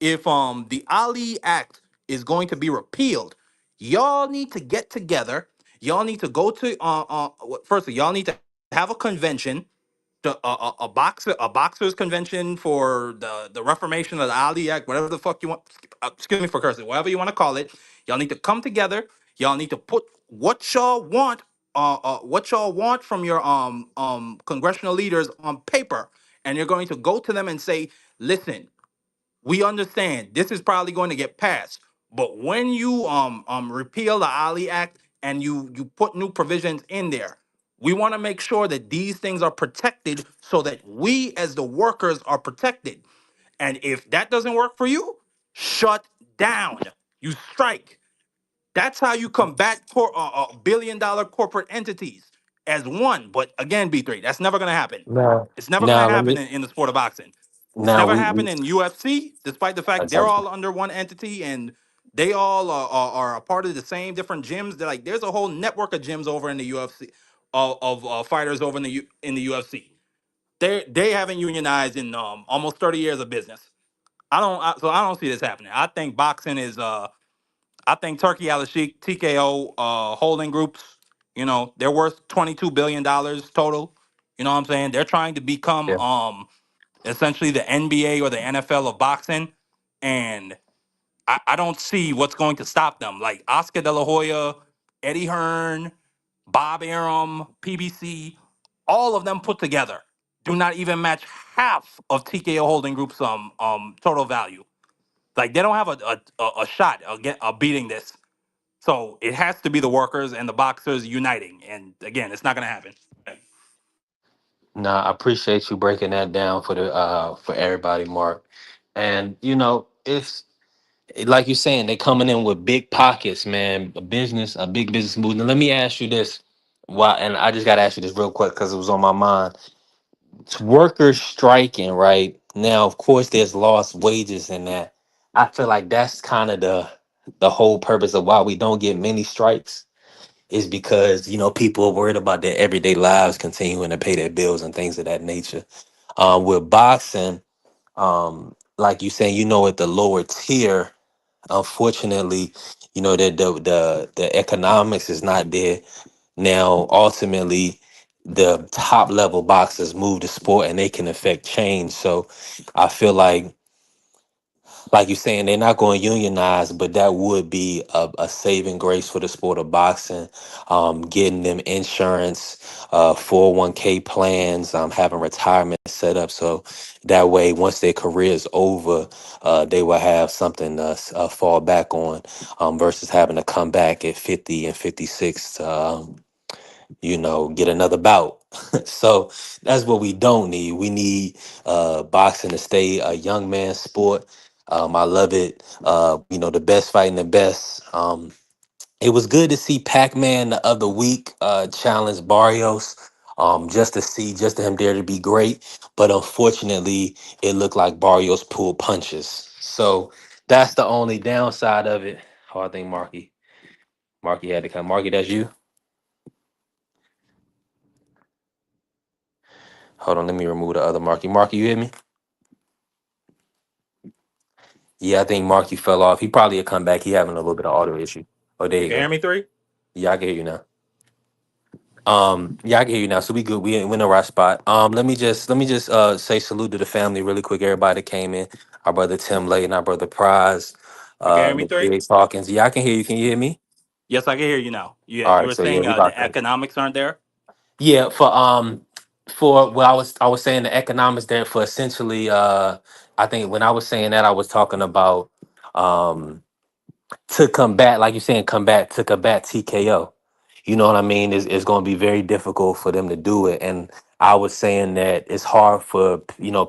if the Ali Act is going to be repealed, y'all need to get together. Y'all need to go to firstly, y'all need to have a convention, a boxers convention for the reformation of the Ali Act, whatever the fuck you want. Excuse me for cursing, whatever you want to call it. Y'all need to come together. Y'all need to put what y'all want from your congressional leaders on paper, and you're going to go to them and say, listen, we understand this is probably going to get passed, but when you repeal the Ali Act and you put new provisions in there, we want to make sure that these things are protected so that we as the workers are protected. And if that doesn't work for you, shut down. You strike. That's how you combat billion-dollar corporate entities as one. But again, B3, that's never going to happen. No, It's never going to now let happen me. in the sport of boxing. It's Now never we happened in UFC, despite the I fact they're got you. all under one entity and they all are a part of the same different gyms. They're like, there's a whole network of gyms over in the UFC, of fighters over in the UFC. They haven't unionized in almost 30 years of business. So I don't see this happening. I think boxing is I think Turkey Al Sheikh, TKO holding groups, they're worth $22 billion total. You know what I'm saying? They're trying to become Yeah. essentially the NBA or the NFL of boxing. And I don't see what's going to stop them. Like Oscar De La Hoya, Eddie Hearn, Bob Arum, PBC, all of them put together do not even match half of TKO Holding Group's total value. Like they don't have a shot of beating this. So it has to be the workers and the boxers uniting. And again, it's not going to happen. Nah, I appreciate you breaking that down for everybody, Mark. And it's like you're saying, they coming in with big pockets, man. A big business move. Now let me ask you this. Why? And I just got to ask you this real quick because it was on my mind. It's workers striking right now. Of course, there's lost wages in that. I feel like that's kind of the whole purpose of why we don't get many strikes is because people are worried about their everyday lives continuing to pay their bills and things of that nature. With boxing, like you saying, at the lower tier, unfortunately, that the economics is not there. Now, ultimately, the top level boxers move the sport and they can affect change. So I feel like you're saying, they're not going to unionize, but that would be a saving grace for the sport of boxing. Getting them insurance, 401k plans, having retirement set up. So that way, once their career is over, they will have something to fall back on versus having to come back at 50 and 56 to, get another bout. So that's what we don't need. We need boxing to stay a young man's sport. I love it. The best fighting the best. It was good to see Pac-Man the other week challenge Barrios. Just to him dare to be great. But unfortunately, it looked like Barrios pulled punches. So that's the only downside of it. Oh, I think Marky had to come. Marky, that's you. Hold on, let me remove the other Marky. Marky, you hear me? Yeah, I think Marky fell off. He probably will come back. He having a little bit of audio issue. Oh, there You you can hear go. me, three? Yeah, I can hear you now. Yeah, I can hear you now. So we good. We in the right spot. Let me just say salute to the family really quick. Everybody that came in. Our brother Tim Lay and our brother Prize. You can hear me, The three? Big Hawkins. Yeah, I can hear you. Can you hear me? Yes, I can hear you now. Yeah, All you right. were So yeah, saying we the locked in. economics aren't there. Yeah, for well, I was saying the economics there for essentially I think when I was saying that I was talking about um to combat, like you're saying, combat TKO. You know what I mean? It's going to be very difficult for them to do it. And I was saying that it's hard for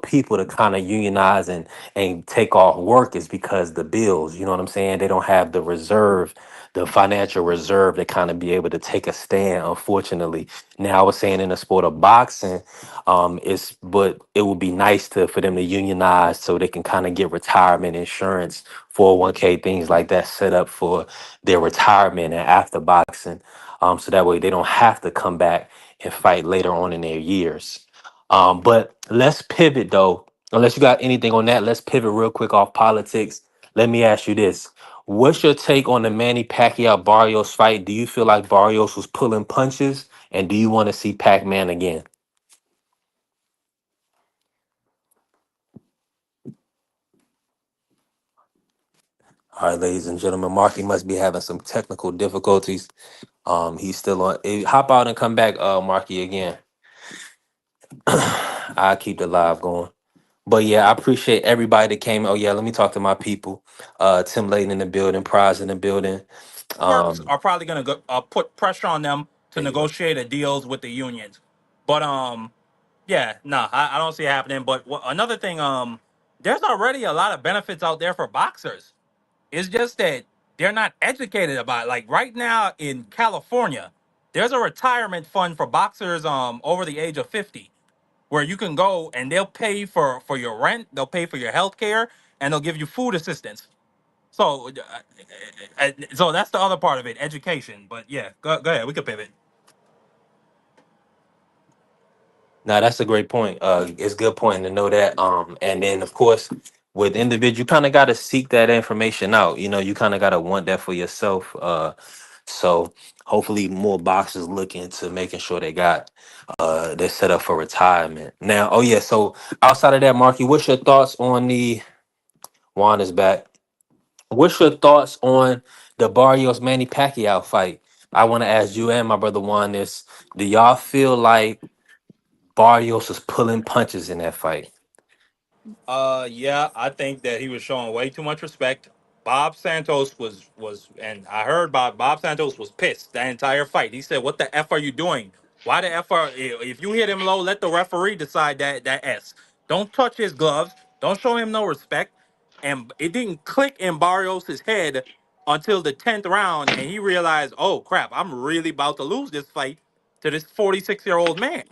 people to kind of unionize and take off work is because the bills. You know what I'm saying? They don't have the reserve, the financial reserve to kind of be able to take a stand. Unfortunately, now I was saying in the sport of boxing, but it would be nice for them to unionize so they can kind of get retirement insurance, 401k, things like that set up for their retirement and after boxing. So that way they don't have to come back and fight later on in their years. But let's pivot though. Unless you got anything on that, let's pivot real quick off politics. Let me ask you this. What's your take on the Manny Pacquiao Barrios fight? Do you feel like Barrios was pulling punches? And do you want to see Pac-Man again? All right, ladies and gentlemen, Marky must be having some technical difficulties. He's still on. Hop out and come back, Marky, again. I keep the live going. But yeah, I appreciate everybody that came. Oh yeah, let me talk to my people. Tim Layton in the building, Prize in the building. Works Um, are probably going to put pressure on them to there you go. negotiate a deals with the unions. But yeah, no, I don't see it happening. But another thing, there's already a lot of benefits out there for boxers. It's just that they're not educated about it. Like right now in California, there's a retirement fund for boxers over the age of 50 where you can go and they'll pay for your rent, they'll pay for your health care, and they'll give you food assistance. So so that's the other part of it, education. But yeah, go ahead, we could pivot. Now that's a great point. It's a good point to know that. And then of course, with individual, you kind of got to seek that information out. You know, you kind of got to want that for yourself. So hopefully, more boxers look into making sure they're set up for retirement. Now, oh yeah. So outside of that, Marky, what's your thoughts on the Juan is back? What's your thoughts on the Barrios Manny Pacquiao fight? I want to ask you and my brother Juan this. Do y'all feel like Barrios was pulling punches in that fight? Yeah, I think that he was showing way too much respect. Bob Santos and I heard Bob Santos was pissed that entire fight. He said, "What the f are you doing? Why the f are if you hit him low, let the referee decide that s. Don't touch his gloves. Don't show him no respect." And it didn't click in Barrios' head until the 10th round, and he realized, "Oh crap, I'm really about to lose this fight to this 46-year-old man."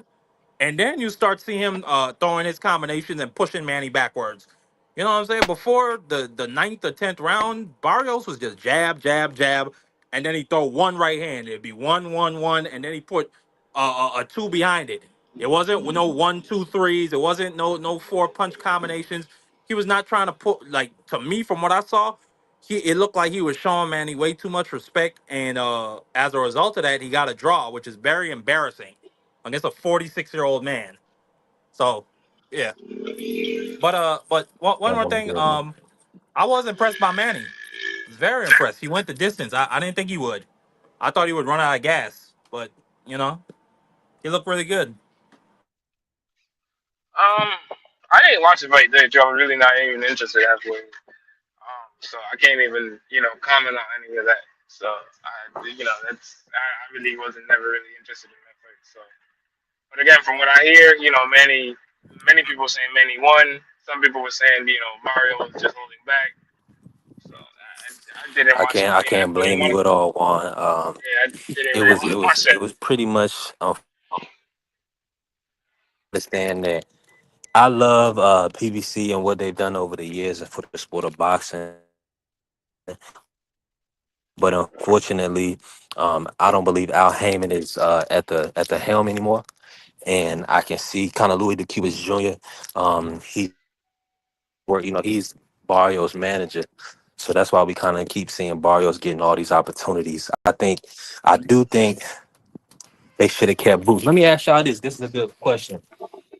And then you start seeing him throwing his combinations and pushing Manny backwards. You know what I'm saying? Before the ninth or 10th round, Barrios was just jab, jab, jab, and then he throw one right hand. It'd be one, one, one, and then he put a two behind it. It wasn't no one, two, threes. It wasn't no four punch combinations. He was not trying to put like to me from what I saw. It looked like he was showing Manny way too much respect, and as a result of that, he got a draw, which is very embarrassing against a 46-year-old man. So, yeah. But one Yeah, more no, thing. good, man. I was impressed by Manny. Very impressed. He went the distance. I didn't think he would. I thought he would run out of gas, but you know, he looked really good. Um, I didn't watch the fight there, Joe. I was really not even interested halfway. So I can't even, comment on any of that. So I really wasn't never really interested in that fight. So, but again, from what I hear, many people saying Manny won. Some people were saying, Mario was just holding back. So I didn't I watch the can't I fight. I can't didn't blame want you to. at all, Juan. Yeah, I didn't It really was want it to was watch it that. was pretty much understand that I love PBC and what they've done over the years for the sport of boxing. But unfortunately, I don't believe Al Heyman is at the helm anymore. And I can see kind of Louis DeCubas Jr. He work, he's Barrios' manager. So that's why we kind of keep seeing Barrios getting all these opportunities. I do think they should have kept Boots. Let me ask y'all this. This is a good question.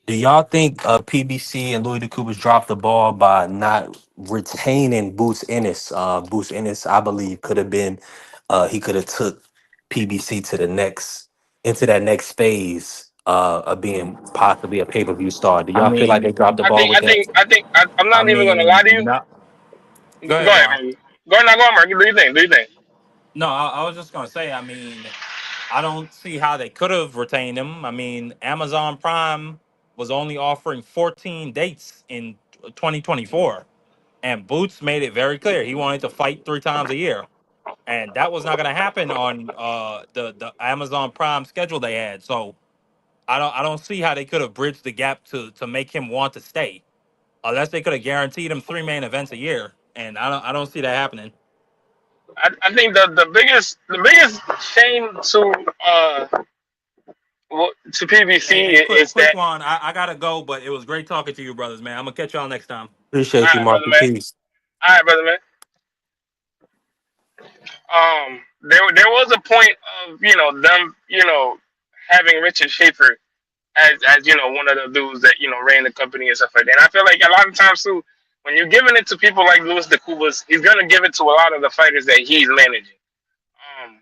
Do y'all think PBC and Louis DeCubas dropped the ball by not retaining Boots Ennis? Boots Ennis, I believe, could have been he could have took PBC to the next into that next phase of being possibly a pay per view star. Do I y'all feel like they mean, dropped the I ball think, with I that? think, I think. I'm I not even gonna lie mean, to you. no. Go Go ahead, ahead, Juan. man. Go ahead, now, go on, Mark. Do you think? Do you think? No, I was just gonna say. I mean, I don't see how they could have retained him. I mean, Amazon Prime was only offering 14 dates in 2024, and Boots made it very clear he wanted to fight 3 times a year, and that was not going to happen on the Amazon Prime schedule they had. So I don't see how they could have bridged the gap to make him want to stay, unless they could have guaranteed him 3 main events a year, and I don't see that happening. I think the biggest shame to PBC Hey, is quick that. one. I gotta go, but it was great talking to you, brothers, man. I'm gonna catch y'all next time. All Appreciate you, right, brother Marky. man. Peace. All right, brother man. There was a point of them having Richard Schaefer as one of the dudes that ran the company and stuff like that. And I feel like a lot of times too, when you're giving it to people like Louis DeCubas, he's gonna give it to a lot of the fighters that he's managing. Um,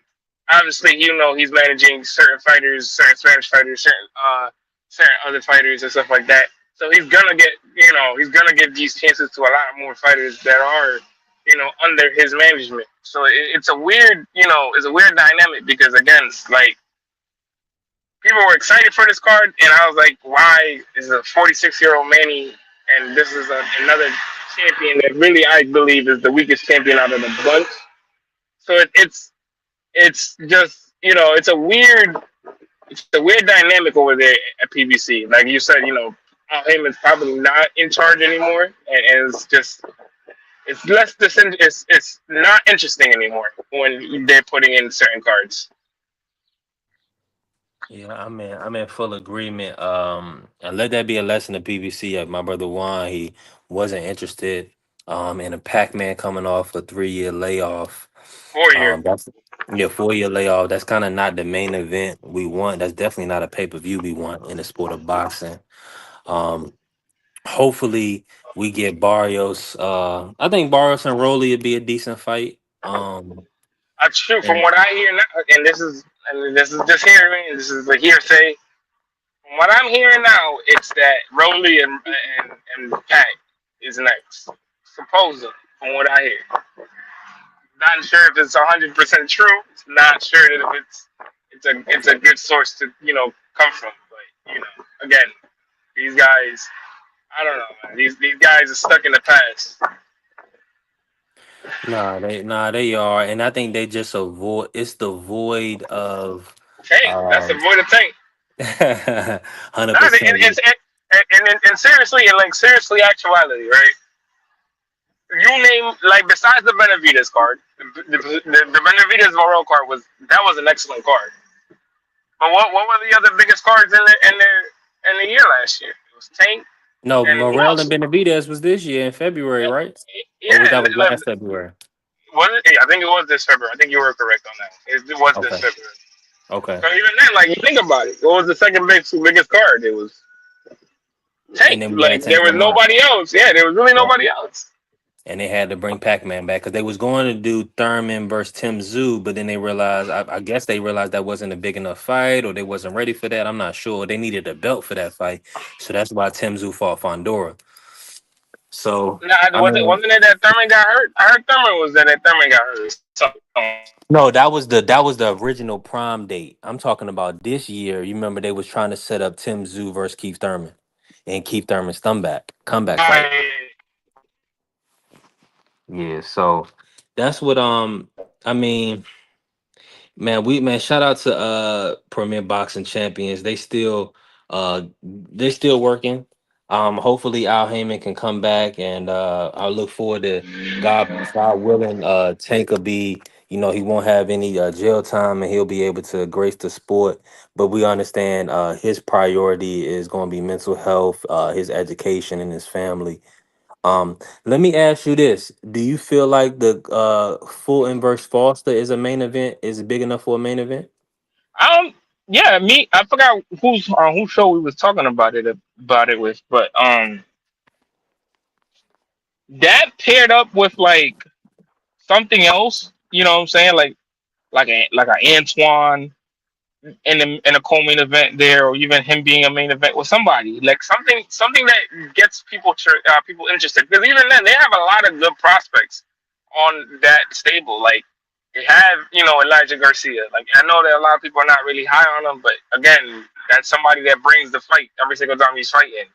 Obviously, he's managing certain fighters, certain Spanish fighters, certain certain other fighters and stuff like that. So he's gonna get, he's gonna give these chances to a lot more fighters that are, under his management. So it's a weird, it's a weird dynamic because again, like people were excited for this card, and I was like, why is a 46-year-old Manny, and this is another champion that really I believe is the weakest champion out of the bunch. So it's just it's a weird dynamic over there at PBC. Like you said, Al Heyman's probably not in charge anymore, and it's less it's not interesting anymore when they're putting in certain cards. Yeah, I'm in full agreement. And let that be a lesson to PBC. My brother Juan, he wasn't interested in a Pac-Man coming off a 3-year layoff. 4 year. That's yeah, 4-year layoff. That's kind of not the main event we want. That's definitely not a pay-per-view we want in the sport of boxing. Um, Hopefully we get Barrios. I think Barrios and Rolly would be a decent fight. That's true. From And what I hear now, and this is just hearing. This is the hearsay. From what I'm hearing now, it's that Rowley and Pat is next. Supposedly, from what I hear. Not sure if it's 100% true. Not sure that if it's a good source to come from. But again, these guys, I don't know, man. These guys are stuck in the past. they are, and I think they just avoid. It's the void of Tank, that's the um void of tank. 100%. And seriously, seriously, actuality, right? You name besides the Benavides card, the Benavides Morel card was an excellent card. But what were the other biggest cards in the year last year? It was Tank No, and who Morel and else? Benavidez was this year in February, right? Or was Yeah, that was last February? was it? Yeah, I think it was this February. I think you were correct on that. It was this Okay, February. okay. So even then, you think about it, what was the second biggest card? It was And Tank. then we had Like there Tank was Lamont. nobody else. Yeah, there was really nobody else. And they had to bring Pac-Man back because they was going to do Thurman versus Tim Zoo, but then they realized, I guess they realized that wasn't a big enough fight, or they wasn't ready for that. I'm not sure. They needed a belt for that fight, so that's why Tim Zoo fought Fondora. So Nah, I mean, wasn't it that Thurman got hurt? I heard Thurman was that Thurman got hurt. So, no, that was the original prime date. I'm talking about this year. You remember they was trying to set up Tim Zoo versus Keith Thurman, and Keith Thurman's comeback fight. Yeah, so that's what I mean. Man, shout out to Premier Boxing Champions. They still working. Hopefully Al Heyman can come back, and I look forward to God willing, Tank will be, he won't have any jail time, and he'll be able to grace the sport. But we understand his priority is going to be mental health, his education, and his family. Let me ask you this: do you feel like the full inverse Foster is a main event? Is it big enough for a main event? um, yeah, I forgot whose show we was talking about it with, but that paired up with something else. You know what I'm saying? Like a Antoine in a co-main event there, or even him being a main event with somebody like something that gets people interested. Because even then, they have a lot of good prospects on that stable. Like they have, Elijah Garcia. Like I know that a lot of people are not really high on him, but again, that's somebody that brings the fight every single time he's fighting.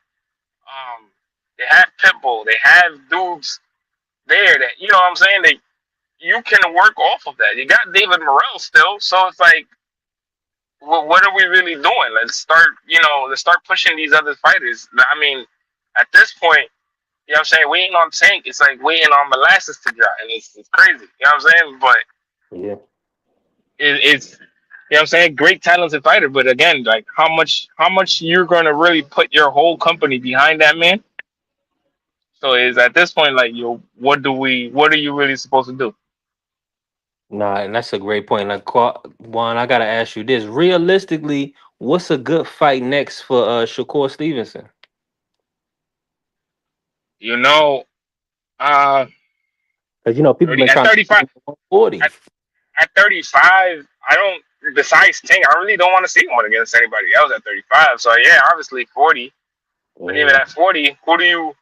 They have Pitbull. They have dudes there that what I'm saying. That you can work off of that. You got David Morrell still, so it's like what are we really doing? Let's start pushing these other fighters. I mean, at this point, what I'm saying, waiting on Tank, it's like waiting on molasses to dry, and it's crazy. You know what I'm saying? But Yeah. it's what I'm saying, great talented fighter. But again, like how much you're gonna really put your whole company behind that man? So is at this point like what are you really supposed to do? Nah, and that's a great point. Like Juan, I gotta ask you this: realistically, what's a good fight next for Shakur Stevenson? You know, uh, Because people 30 been at trying to 35. push him to 140. At 35, I don't besides Tank, I really don't want to see him win against anybody else at 35. So yeah, obviously 40. But even Yeah. at 40, who do you?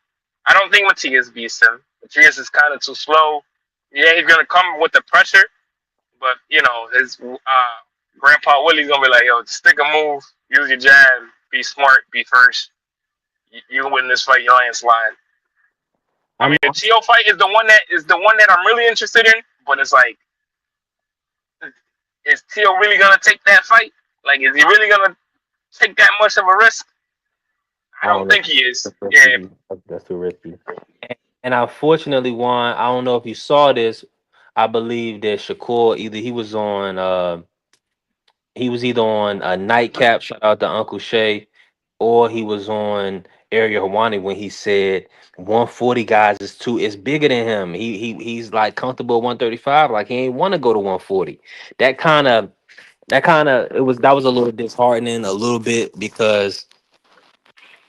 I don't think Matias beats him. Matias is kind of too slow. Yeah, he's gonna come with the pressure, but his grandpa Willie's gonna be like, "Yo, stick a move, use your jab, be smart, be first. You win this fight, your landslide." I I'm mean, the Tio fight is the one that I'm really interested in, but it's like, is Tio really gonna take that fight? Like, is he really gonna take that much of a risk? I Oh, don't think he is. that's Yeah. risky. That's too risky. And unfortunately, Juan, I don't know if you saw this. I believe that Shakur he was either on a nightcap, shout out to Uncle Shay, or he was on Area Hawani when he said 140 guys is too it's bigger than him. He's like comfortable at 135, like he ain't want to go to 140. That kind of that was a little disheartening a little bit because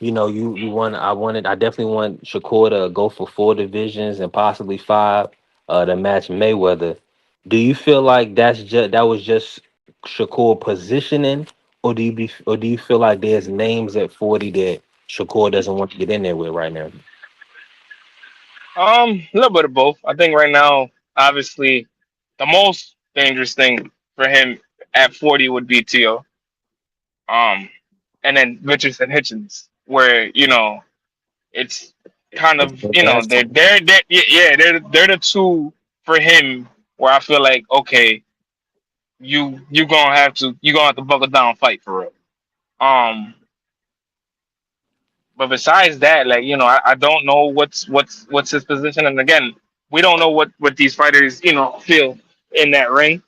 you want I definitely want Shakur to go for 4 divisions and possibly 5 to match Mayweather. Do you feel like that was just Shakur positioning, or do you feel like there's names at 40 that Shakur doesn't want to get in there with right now? A little bit of both. I think right now, obviously, the most dangerous thing for him at 40 would be Tio. And then Richardson Hitchens, where it's kind of they're the two for him where I feel like, okay, you gonna have to buckle down and fight for real. Um, but besides that, like I don't know what's his position, and again, we don't know what these fighters feel in that ring.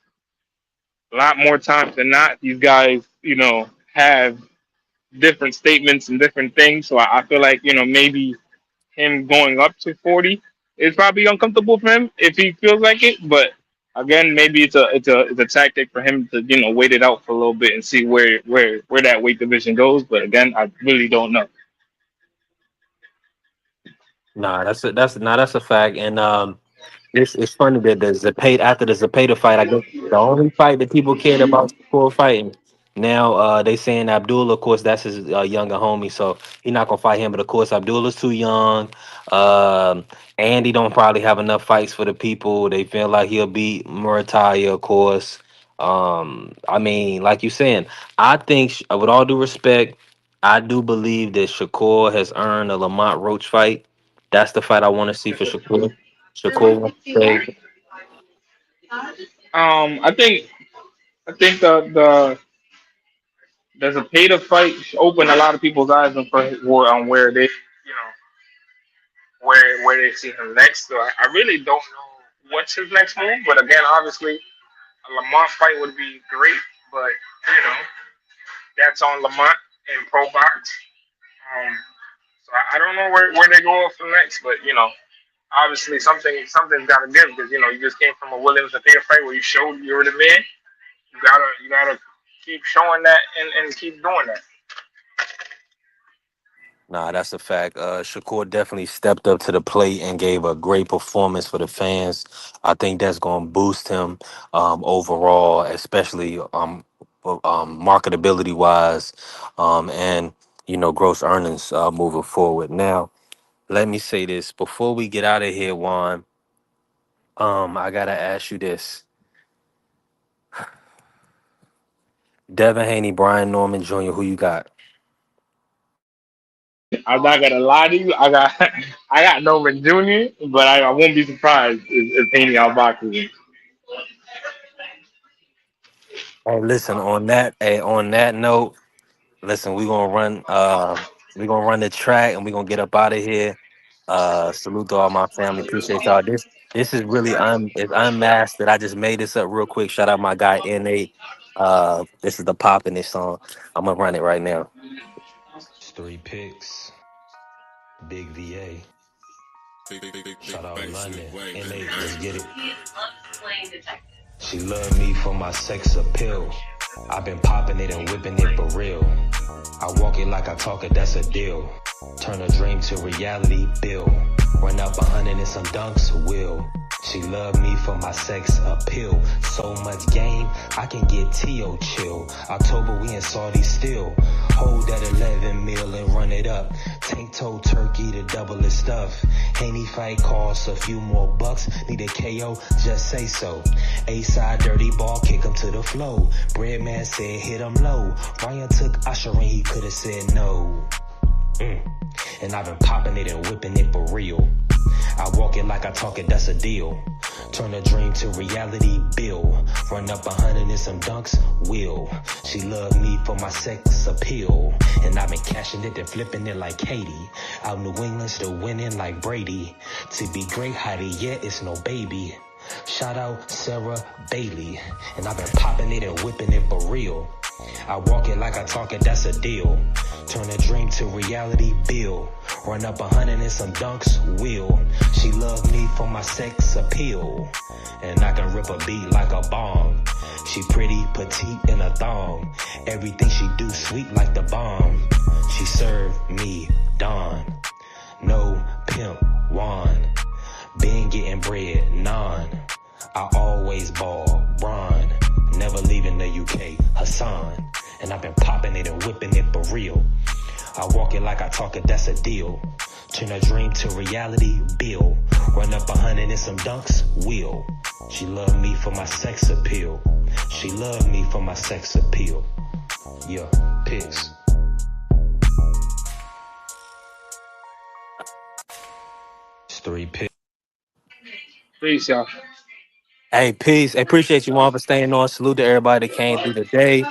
A lot more times than not, these guys have different statements and different things. So I feel like maybe him going up to 40 is probably uncomfortable for him if he feels like it. But again, maybe it's a tactic for him to wait it out for a little bit and see where that weight division goes. But again, I really don't know. Nah, that's a fact. And it's funny that the Zapata after the Zapata fight, I guess the only fight that people cared about before fighting. Now they saying Abdullah, of course, that's his younger homie, so he not gonna fight him. But of course, Abdullah's too young. Andy don't probably have enough fights for the people. They feel like he'll beat Murataya, of course. I mean, like you saying, I think with all due respect, I do believe that Shakur has earned a Lamont Roach fight. That's the fight I want to see for Shakur. Shakur wants to say, I think there's a pay to fight open a lot of people's eyes on where they where they see him next. So I really don't know what's his next move. But again, obviously, a Lamont fight would be great. But you know, that's on Lamont and Pro Box. So I don't know where they go from next. But obviously something's got to give because you just came from a Williams and Thea fight where you showed you were the man. You gotta keep showing that and keep doing that. nah, that's a fact. Shakur definitely stepped up to the plate and gave a great performance for the fans. I think that's going to boost him overall, especially marketability wise, and gross earnings moving forward. Now, let me say this before we get out of here, Juan. I gotta ask you this: Devin Haney, Brian Norman Jr. Who you got? I'm not gonna lie to you. I got Norman Jr., but I won't be surprised if Haney outboxes him. Hey, listen, on that note, listen, we're gonna run the track and we're gonna get up out of here. Salute to all my family. Appreciate y'all. This is really it's unmasked that I just made this up real quick. Shout out my guy N8. This is the pop in this song. I'm gonna run it right now. It's 3 Picks, Big VA. Shout out London, NA, let's get it. She loved me for my sex appeal. I've been popping it and whipping it for real. I walk it like I talk it, that's a deal. Turn a dream to reality, Bill. Run up 100 and some dunks, will. She love me for my sex appeal. So much game, I can get T.O. chill. October, we in Saudi still. Hold that 11 mil and run it up. Tank toe turkey to double his stuff. Any fight costs a few more bucks. Need a KO, just say so. A-side dirty ball, kick him to the flow. Breadman said hit him low. Ryan took Usher and he could've said no. And I've been popping it and whipping it for real. I walk it like I talk it, that's a deal. Turn a dream to reality, bill. Run up 100 and some dunks, will. She love me for my sex appeal. And I've been cashing it and flipping it like Katie. Out New England, still winning like Brady. To be great, Heidi, yeah, it's no baby. Shout out Sarah Bailey. And I've been popping it and whipping it for real. I walk it like I talk it, that's a deal. Turn a dream to reality, bill. Run up 100 and some dunks, will. She love me for my sex appeal. And I can rip a beat like a bong. She pretty, petite, in a thong. Everything she do sweet like the bomb. She serve me Dawn. No pimp, Juan. Been getting bread, non. I always ball, Bron. Never leaving the UK, Hassan. And I've been popping it and whipping it for real. I walk it like I talk it, that's a deal. Turn a dream to reality, bill. Run up 100 and some dunks, will. She love me for my sex appeal. She love me for my sex appeal. Yeah, picks. It's 3 picks. Peace, y'all. Hey, peace. I appreciate you, Juan, for staying on. Salute to everybody that came through today.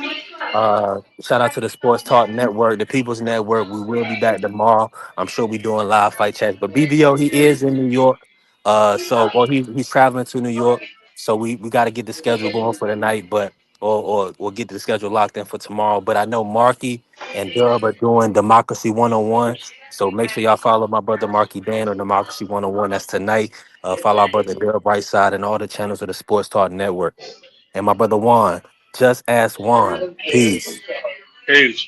Shout out to the Sports Talk Network, the People's Network. We will be back tomorrow. I'm sure we're doing live fight chats. But BBO, he is in New York. He's traveling to New York. So we got to get the schedule going for the night, but or we'll get the schedule locked in for tomorrow. But I know Marky and Dub are doing Democracy 101. So make sure y'all follow my brother Marky Dan on Democracy 101. That's tonight. Follow our brother Dub Brightside and all the channels of the Sports Talk Network. And my brother Juan, just ask Juan. Peace. Peace.